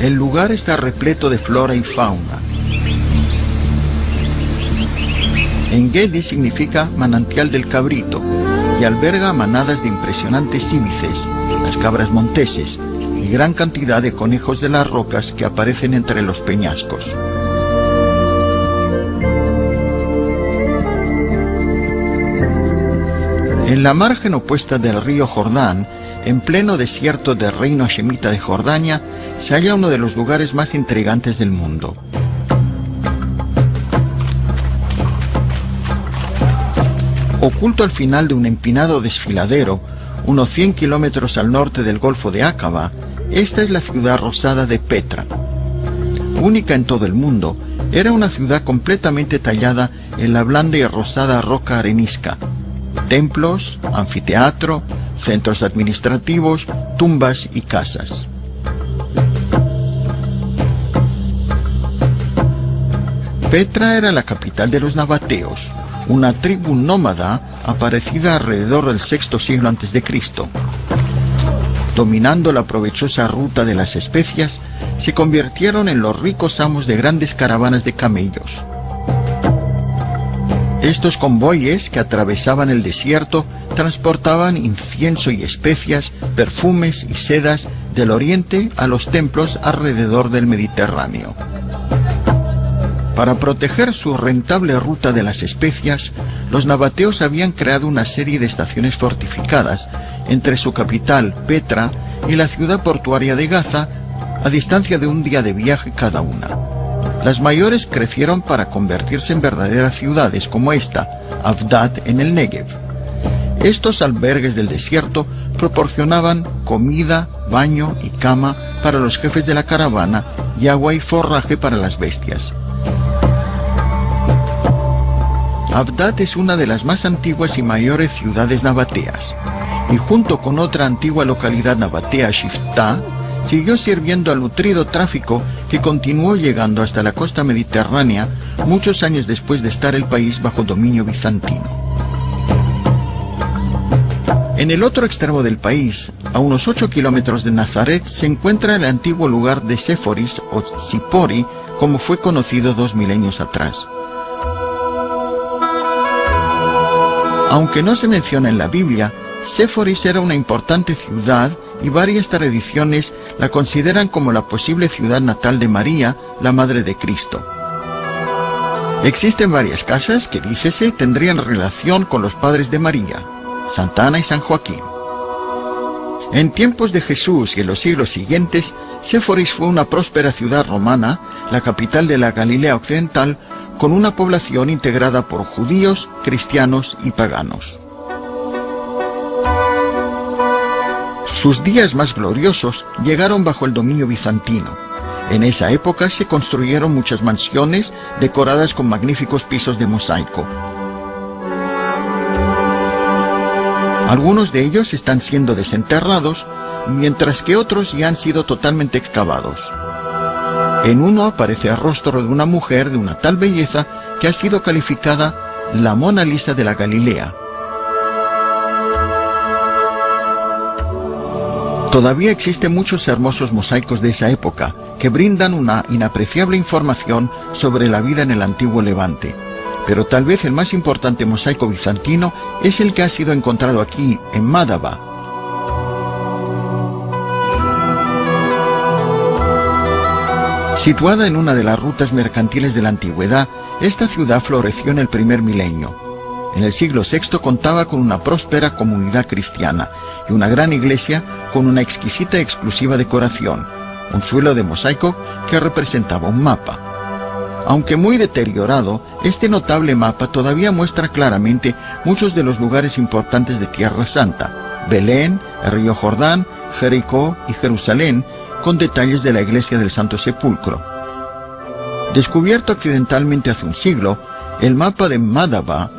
El lugar está repleto de flora y fauna. En Gedi significa manantial del cabrito y alberga manadas de impresionantes íbices, las cabras monteses y gran cantidad de conejos de las rocas que aparecen entre los peñascos. En la margen opuesta del río Jordán, en pleno desierto del reino hashemita de Jordania, se halla uno de los lugares más intrigantes del mundo. Oculto al final de un empinado desfiladero, unos 100 kilómetros al norte del Golfo de Aqaba, esta es la ciudad rosada de Petra. Única en todo el mundo, era una ciudad completamente tallada en la blanda y rosada roca arenisca. Templos, anfiteatro, centros administrativos, tumbas y casas. Petra era la capital de los nabateos, una tribu nómada aparecida alrededor del VI siglo a.C. Dominando la provechosa ruta de las especias, se convirtieron en los ricos amos de grandes caravanas de camellos. Estos convoyes que atravesaban el desierto transportaban incienso y especias, perfumes y sedas del oriente a los templos alrededor del Mediterráneo. Para proteger su rentable ruta de las especias, los nabateos habían creado una serie de estaciones fortificadas entre su capital, Petra, y la ciudad portuaria de Gaza, a distancia de un día de viaje cada una. Las mayores crecieron para convertirse en verdaderas ciudades como esta, Avdat, en el Negev. Estos albergues del desierto proporcionaban comida, baño y cama para los jefes de la caravana y agua y forraje para las bestias. Avdat es una de las más antiguas y mayores ciudades nabateas, y junto con otra antigua localidad nabatea, Shiftá, siguió sirviendo al nutrido tráfico que continuó llegando hasta la costa mediterránea muchos años después de estar el país bajo dominio bizantino. En el otro extremo del país, a unos 8 kilómetros de Nazaret, se encuentra el antiguo lugar de Séforis o Sipori, como fue conocido 2 milenios atrás. Aunque no se menciona en la Biblia, Séforis era una importante ciudad y varias tradiciones la consideran como la posible ciudad natal de María, la Madre de Cristo. Existen varias casas que, dícese, tendrían relación con los padres de María, Santa Ana y San Joaquín. En tiempos de Jesús y en los siglos siguientes, Séforis fue una próspera ciudad romana, la capital de la Galilea occidental, con una población integrada por judíos, cristianos y paganos. Sus días más gloriosos llegaron bajo el dominio bizantino. En esa época se construyeron muchas mansiones decoradas con magníficos pisos de mosaico. Algunos de ellos están siendo desenterrados, mientras que otros ya han sido totalmente excavados. En uno aparece el rostro de una mujer de una tal belleza que ha sido calificada la Mona Lisa de la Galilea. Todavía existen muchos hermosos mosaicos de esa época que brindan una inapreciable información sobre la vida en el antiguo Levante. Pero tal vez el más importante mosaico bizantino es el que ha sido encontrado aquí, en Mádaba. Situada en una de las rutas mercantiles de la antigüedad, esta ciudad floreció en el primer milenio. En el siglo VI contaba con una próspera comunidad cristiana y una gran iglesia con una exquisita y exclusiva decoración, un suelo de mosaico que representaba un mapa. Aunque muy deteriorado, este notable mapa todavía muestra claramente muchos de los lugares importantes de Tierra Santa: Belén, el río Jordán, Jericó y Jerusalén, con detalles de la iglesia del Santo Sepulcro. Descubierto accidentalmente hace un siglo, el mapa de Madaba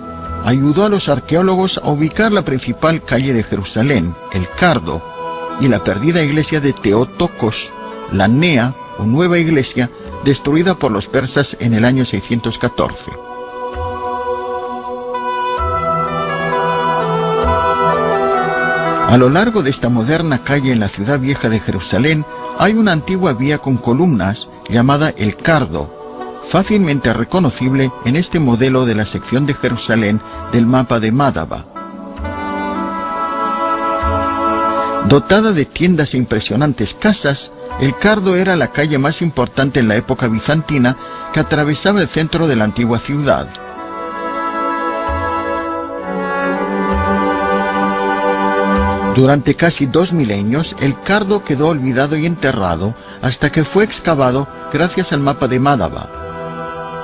ayudó a los arqueólogos a ubicar la principal calle de Jerusalén, el Cardo, y la perdida iglesia de Teotokos, la Nea, o nueva iglesia, destruida por los persas en el año 614. A lo largo de esta moderna calle en la ciudad vieja de Jerusalén hay una antigua vía con columnas llamada el Cardo, fácilmente reconocible en este modelo de la sección de Jerusalén del mapa de Madaba. Dotada de tiendas e impresionantes casas, el Cardo era la calle más importante en la época bizantina que atravesaba el centro de la antigua ciudad. Durante casi 2 milenios, el Cardo quedó olvidado y enterrado hasta que fue excavado gracias al mapa de Madaba.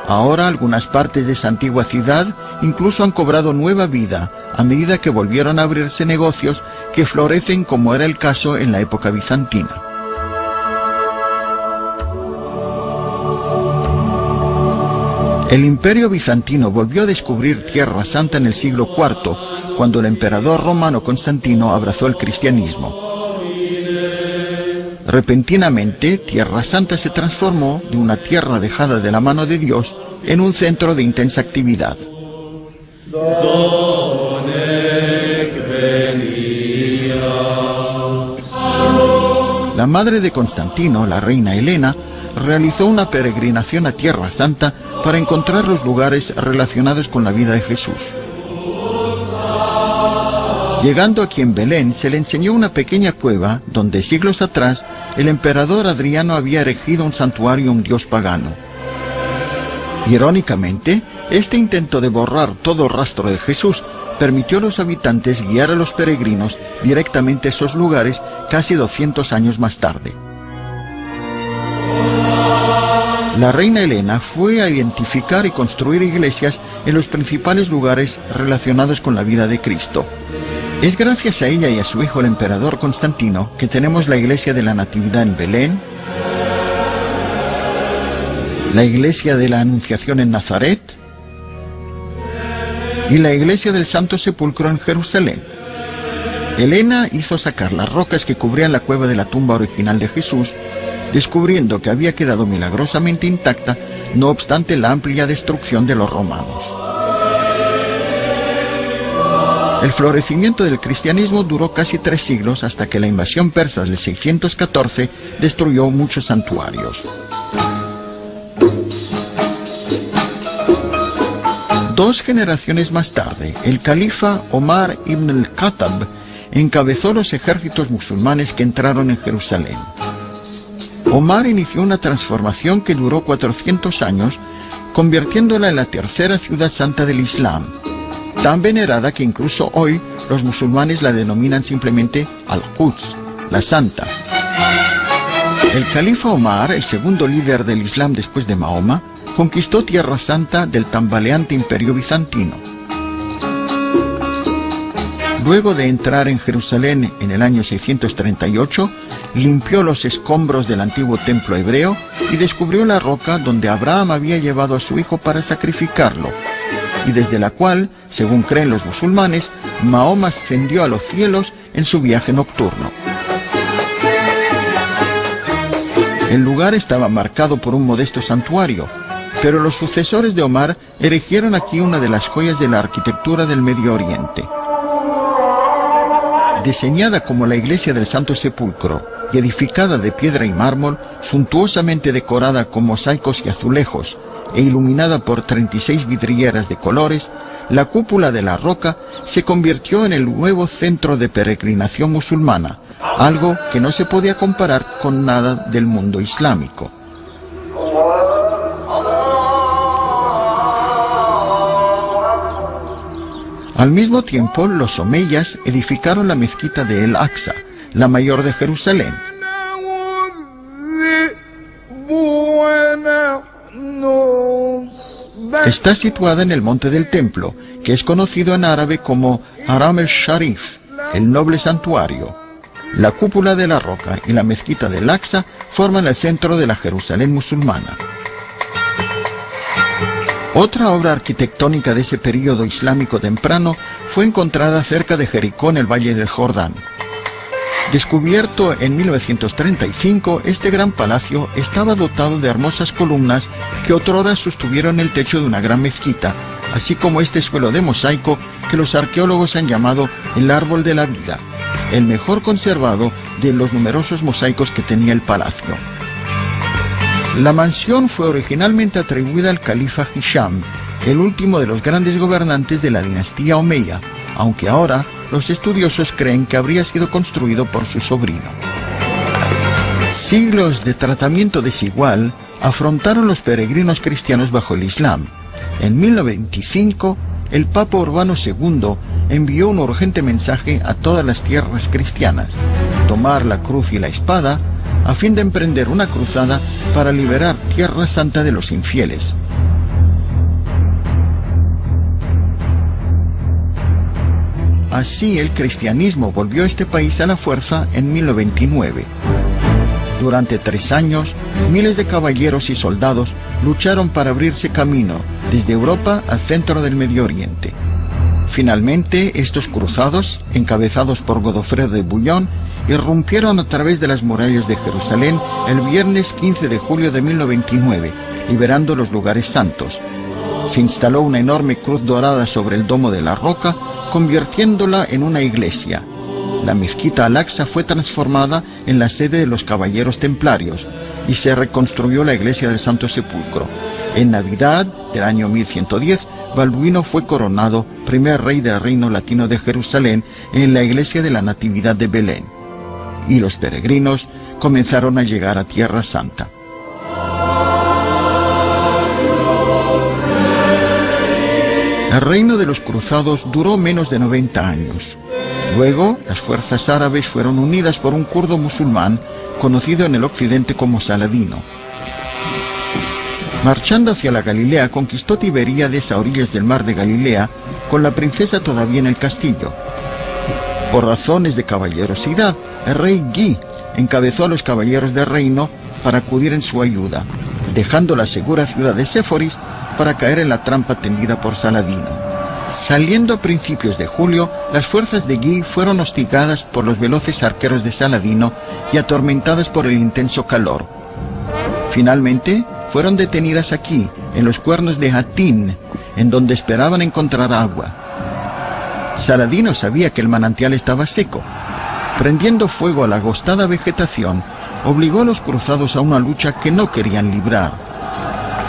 Ahora algunas partes de esa antigua ciudad incluso han cobrado nueva vida a medida que volvieron a abrirse negocios que florecen, como era el caso en la época bizantina. El Imperio bizantino volvió a descubrir Tierra Santa en el siglo IV, cuando el emperador romano Constantino abrazó el cristianismo. Repentinamente, Tierra Santa se transformó de una tierra dejada de la mano de Dios en un centro de intensa actividad. La madre de Constantino, la reina Helena, realizó una peregrinación a Tierra Santa para encontrar los lugares relacionados con la vida de Jesús. Llegando aquí en Belén, se le enseñó una pequeña cueva donde siglos atrás el emperador Adriano había erigido un santuario a un dios pagano. Irónicamente, este intento de borrar todo rastro de Jesús permitió a los habitantes guiar a los peregrinos directamente a esos lugares casi 200 años más tarde. La reina Helena fue a identificar y construir iglesias en los principales lugares relacionados con la vida de Cristo. Es gracias a ella y a su hijo el emperador Constantino que tenemos la iglesia de la Natividad en Belén, la iglesia de la Anunciación en Nazaret y la iglesia del Santo Sepulcro en Jerusalén. Helena hizo sacar las rocas que cubrían la cueva de la tumba original de Jesús, descubriendo que había quedado milagrosamente intacta, no obstante la amplia destrucción de los romanos. El florecimiento del cristianismo duró casi 3 siglos hasta que la invasión persa del 614 destruyó muchos santuarios. 2 generaciones más tarde, el califa Omar ibn al-Khattab encabezó los ejércitos musulmanes que entraron en Jerusalén. Omar inició una transformación que duró 400 años, convirtiéndola en la tercera ciudad santa del Islam, tan venerada que incluso hoy los musulmanes la denominan simplemente Al-Quds, la Santa. El califa Omar, el segundo líder del Islam después de Mahoma, conquistó Tierra Santa del tambaleante imperio bizantino. Luego de entrar en Jerusalén en el año 638, limpió los escombros del antiguo templo hebreo y descubrió la roca donde Abraham había llevado a su hijo para sacrificarlo, y desde la cual, según creen los musulmanes, Mahoma ascendió a los cielos en su viaje nocturno. El lugar estaba marcado por un modesto santuario, pero los sucesores de Omar erigieron aquí una de las joyas de la arquitectura del Medio Oriente. Diseñada como la iglesia del Santo Sepulcro y edificada de piedra y mármol, suntuosamente decorada con mosaicos y azulejos e iluminada por 36 vidrieras de colores, la cúpula de la roca se convirtió en el nuevo centro de peregrinación musulmana, algo que no se podía comparar con nada del mundo islámico. Al mismo tiempo, los omeyas edificaron la mezquita de El Aqsa, la mayor de Jerusalén. No. Está situada en el Monte del Templo, que es conocido en árabe como Haram el-Sharif, el noble santuario. La cúpula de la roca y la mezquita del Aqsa forman el centro de la Jerusalén musulmana. Otra obra arquitectónica de ese período islámico temprano fue encontrada cerca de Jericó en el Valle del Jordán. Descubierto en 1935, este gran palacio estaba dotado de hermosas columnas que otrora sostuvieron el techo de una gran mezquita, así como este suelo de mosaico que los arqueólogos han llamado el árbol de la vida, el mejor conservado de los numerosos mosaicos que tenía el palacio. La mansión fue originalmente atribuida al califa Hisham, el último de los grandes gobernantes de la dinastía Omeya, aunque ahora los estudiosos creen que habría sido construido por su sobrino. Siglos de tratamiento desigual afrontaron los peregrinos cristianos bajo el Islam. En 1025, el Papa Urbano II envió un urgente mensaje a todas las tierras cristianas: tomar la cruz y la espada, a fin de emprender una cruzada para liberar Tierra Santa de los infieles. Así el cristianismo volvió a este país a la fuerza en 1029. Durante 3 años, miles de caballeros y soldados lucharon para abrirse camino desde Europa al centro del Medio Oriente. Finalmente, estos cruzados, encabezados por Godofredo de Bouillon, irrumpieron a través de las murallas de Jerusalén el viernes 15 de julio de 1029, liberando los lugares santos. Se instaló una enorme cruz dorada sobre el domo de la roca, convirtiéndola en una iglesia. La mezquita Al-Aqsa fue transformada en la sede de los caballeros templarios y se reconstruyó la iglesia del Santo Sepulcro. En Navidad del año 1110, Balduino fue coronado primer rey del reino latino de Jerusalén en la iglesia de la Natividad de Belén. Y los peregrinos comenzaron a llegar a Tierra Santa. El reino de los cruzados duró menos de 90 años. Luego, las fuerzas árabes fueron unidas por un kurdo musulmán conocido en el occidente como Saladino. Marchando hacia la Galilea, conquistó Tiberíades a orillas del mar de Galilea, con la princesa todavía en el castillo. Por razones de caballerosidad, el rey Guy encabezó a los caballeros del reino para acudir en su ayuda, dejando la segura ciudad de Séforis para caer en la trampa tendida por Saladino. Saliendo a principios de julio, las fuerzas de Guy fueron hostigadas por los veloces arqueros de Saladino y atormentadas por el intenso calor. Finalmente, fueron detenidas aquí, en los cuernos de Hattin, en donde esperaban encontrar agua. Saladino sabía que el manantial estaba seco. Prendiendo fuego a la agostada vegetación, obligó a los cruzados a una lucha que no querían librar.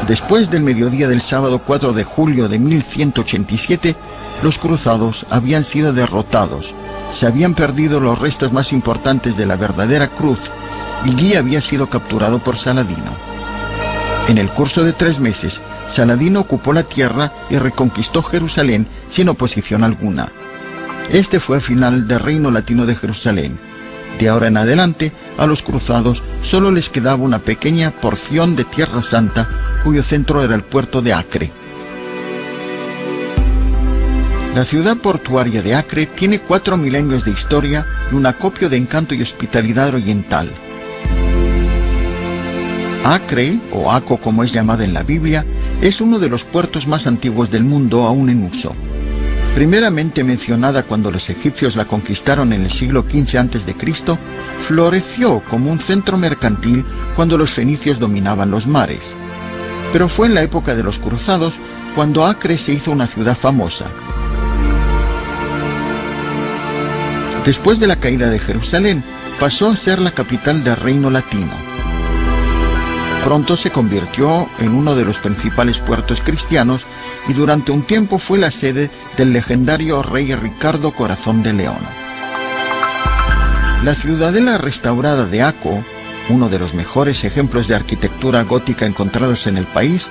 Después del mediodía del sábado 4 de julio de 1187, los cruzados habían sido derrotados, se habían perdido los restos más importantes de la verdadera cruz, y Guy había sido capturado por Saladino. En el curso de 3 meses, Saladino ocupó la tierra y reconquistó Jerusalén sin oposición alguna. Este fue el final del reino latino de Jerusalén. De ahora en adelante, a los cruzados solo les quedaba una pequeña porción de Tierra Santa, cuyo centro era el puerto de Acre. La ciudad portuaria de Acre tiene 4 milenios de historia y un acopio de encanto y hospitalidad oriental. Acre, o Aco como es llamada en la Biblia, es uno de los puertos más antiguos del mundo aún en uso. Primeramente mencionada cuando los egipcios la conquistaron en el siglo XV a.C., floreció como un centro mercantil cuando los fenicios dominaban los mares. Pero fue en la época de los cruzados cuando Acre se hizo una ciudad famosa. Después de la caída de Jerusalén, pasó a ser la capital del reino latino. Pronto se convirtió en uno de los principales puertos cristianos y durante un tiempo fue la sede del legendario rey Ricardo Corazón de León. La ciudadela restaurada de Aco, uno de los mejores ejemplos de arquitectura gótica encontrados en el país,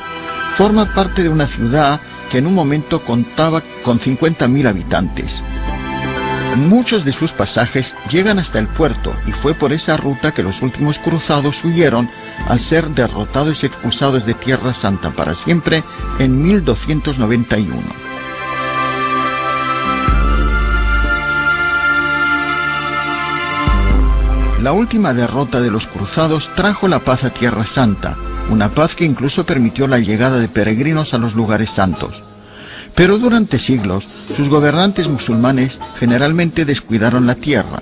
forma parte de una ciudad que en un momento contaba con 50.000 habitantes. Muchos de sus pasajes llegan hasta el puerto y fue por esa ruta que los últimos cruzados huyeron al ser derrotados y expulsados de Tierra Santa para siempre en 1291. La última derrota de los cruzados trajo la paz a Tierra Santa, una paz que incluso permitió la llegada de peregrinos a los lugares santos. Pero durante siglos, sus gobernantes musulmanes generalmente descuidaron la tierra.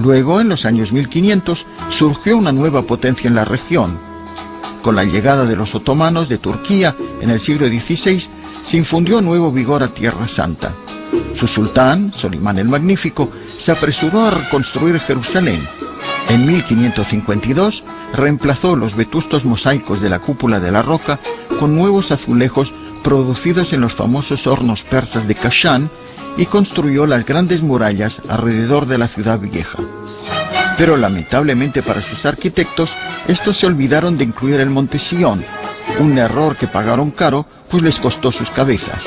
Luego, en los años 1500, surgió una nueva potencia en la región. Con la llegada de los otomanos de Turquía en el siglo XVI, se infundió nuevo vigor a Tierra Santa. Su sultán, Solimán el Magnífico, se apresuró a reconstruir Jerusalén. En 1552 reemplazó los vetustos mosaicos de la cúpula de la roca con nuevos azulejos producidos en los famosos hornos persas de Kashan y construyó las grandes murallas alrededor de la ciudad vieja. Pero lamentablemente para sus arquitectos, estos se olvidaron de incluir el monte Sión, un error que pagaron caro, pues les costó sus cabezas.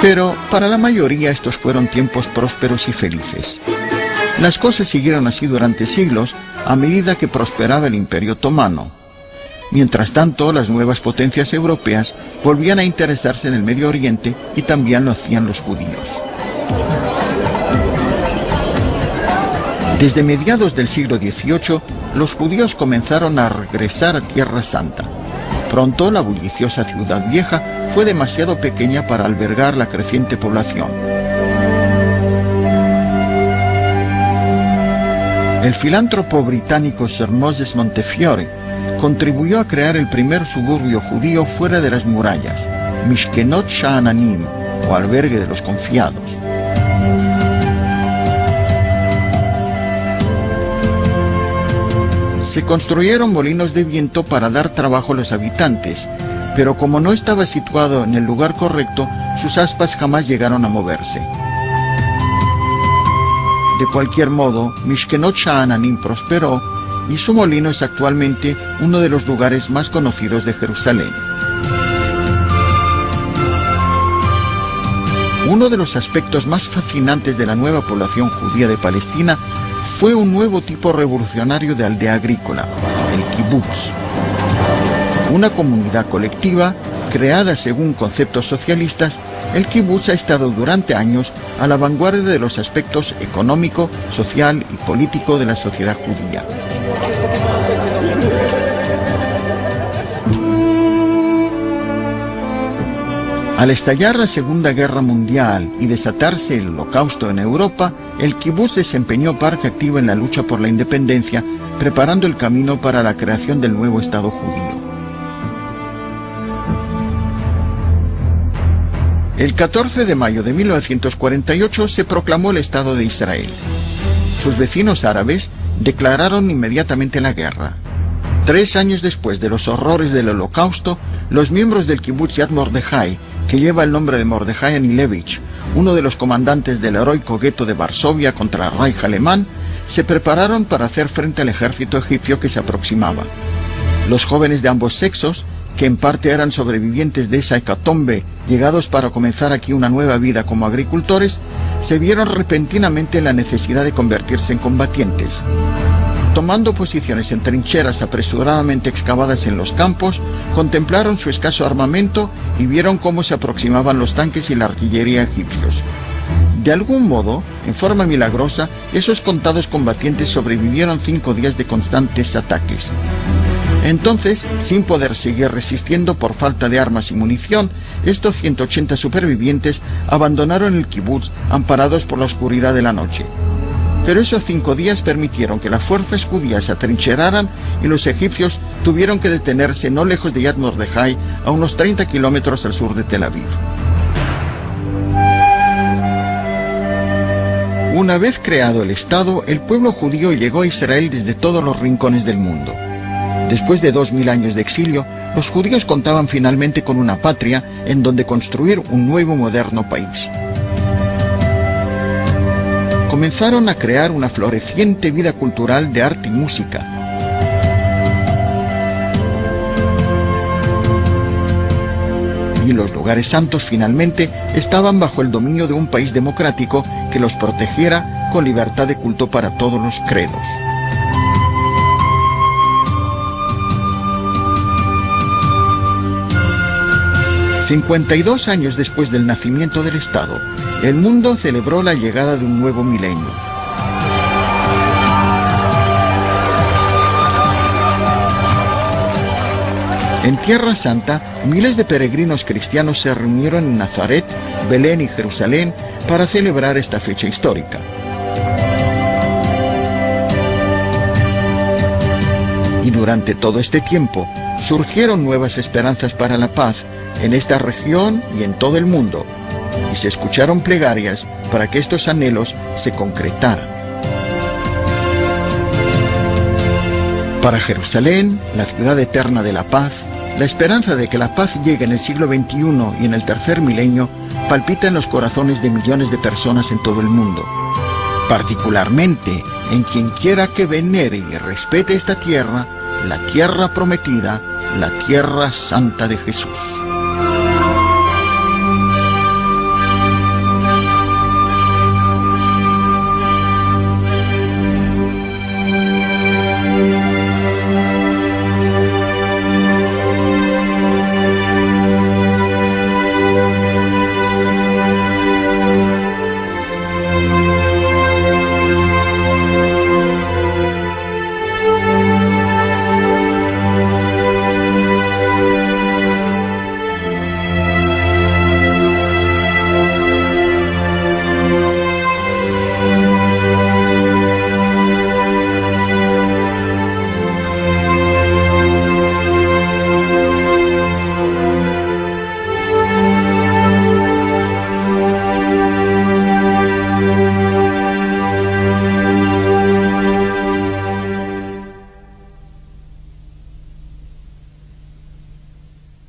Pero para la mayoría estos fueron tiempos prósperos y felices. Las cosas siguieron así durante siglos a medida que prosperaba el Imperio Otomano. Mientras tanto, las nuevas potencias europeas volvían a interesarse en el Medio Oriente y también lo hacían los judíos. Desde mediados del siglo XVIII, los judíos comenzaron a regresar a Tierra Santa. Pronto, la bulliciosa ciudad vieja fue demasiado pequeña para albergar la creciente población. El filántropo británico Sir Moses Montefiore contribuyó a crear el primer suburbio judío fuera de las murallas, Mishkenot Sha'ananim, o albergue de los confiados. Se construyeron molinos de viento para dar trabajo a los habitantes, pero como no estaba situado en el lugar correcto, sus aspas jamás llegaron a moverse. De cualquier modo, Mishkenot Sha'ananim prosperó y su molino es actualmente uno de los lugares más conocidos de Jerusalén. Uno de los aspectos más fascinantes de la nueva población judía de Palestina fue un nuevo tipo revolucionario de aldea agrícola, el kibutz. Una comunidad colectiva creada según conceptos socialistas, el kibutz ha estado durante años a la vanguardia de los aspectos económico, social y político de la sociedad judía. Al estallar la Segunda Guerra Mundial y desatarse el Holocausto en Europa, el kibutz desempeñó parte activa en la lucha por la independencia, preparando el camino para la creación del nuevo Estado judío. El 14 de mayo de 1948 se proclamó el Estado de Israel. Sus vecinos árabes declararon inmediatamente la guerra. 3 años después de los horrores del Holocausto, los miembros del kibutz Yad Mordejai, que lleva el nombre de Mordejai Anilevich, uno de los comandantes del heroico gueto de Varsovia contra el Reich alemán, se prepararon para hacer frente al ejército egipcio que se aproximaba. Los jóvenes de ambos sexos, que en parte eran sobrevivientes de esa hecatombe, llegados para comenzar aquí una nueva vida como agricultores, se vieron repentinamente en la necesidad de convertirse en combatientes. Tomando posiciones en trincheras apresuradamente excavadas en los campos, contemplaron su escaso armamento y vieron cómo se aproximaban los tanques y la artillería egipcios. De algún modo, en forma milagrosa, esos contados combatientes sobrevivieron 5 días de constantes ataques. Entonces, sin poder seguir resistiendo por falta de armas y munición, estos 180 supervivientes abandonaron el kibutz amparados por la oscuridad de la noche. Pero esos 5 días permitieron que las fuerzas judías se atrincheraran y los egipcios tuvieron que detenerse no lejos de Yad Mordejai, a unos 30 kilómetros al sur de Tel Aviv. Una vez creado el Estado, el pueblo judío llegó a Israel desde todos los rincones del mundo. Después de 2000 años de exilio, los judíos contaban finalmente con una patria en donde construir un nuevo moderno país. Comenzaron a crear una floreciente vida cultural de arte y música. y los lugares santos finalmente estaban bajo el dominio de un país democrático que los protegiera con libertad de culto para todos los credos. «52 años después del nacimiento del Estado, el mundo celebró la llegada de un nuevo milenio. En Tierra Santa, miles de peregrinos cristianos se reunieron en Nazaret, Belén y Jerusalén para celebrar esta fecha histórica. Y durante todo este tiempo, surgieron nuevas esperanzas para la paz en esta región y en todo el mundo, y se escucharon plegarias para que estos anhelos se concretaran. Para Jerusalén, la ciudad eterna de la paz, la esperanza de que la paz llegue en el siglo XXI y en el tercer milenio palpita en los corazones de millones de personas en todo el mundo, particularmente en quien quiera que venere y respete esta tierra, la tierra prometida, la tierra santa de Jesús.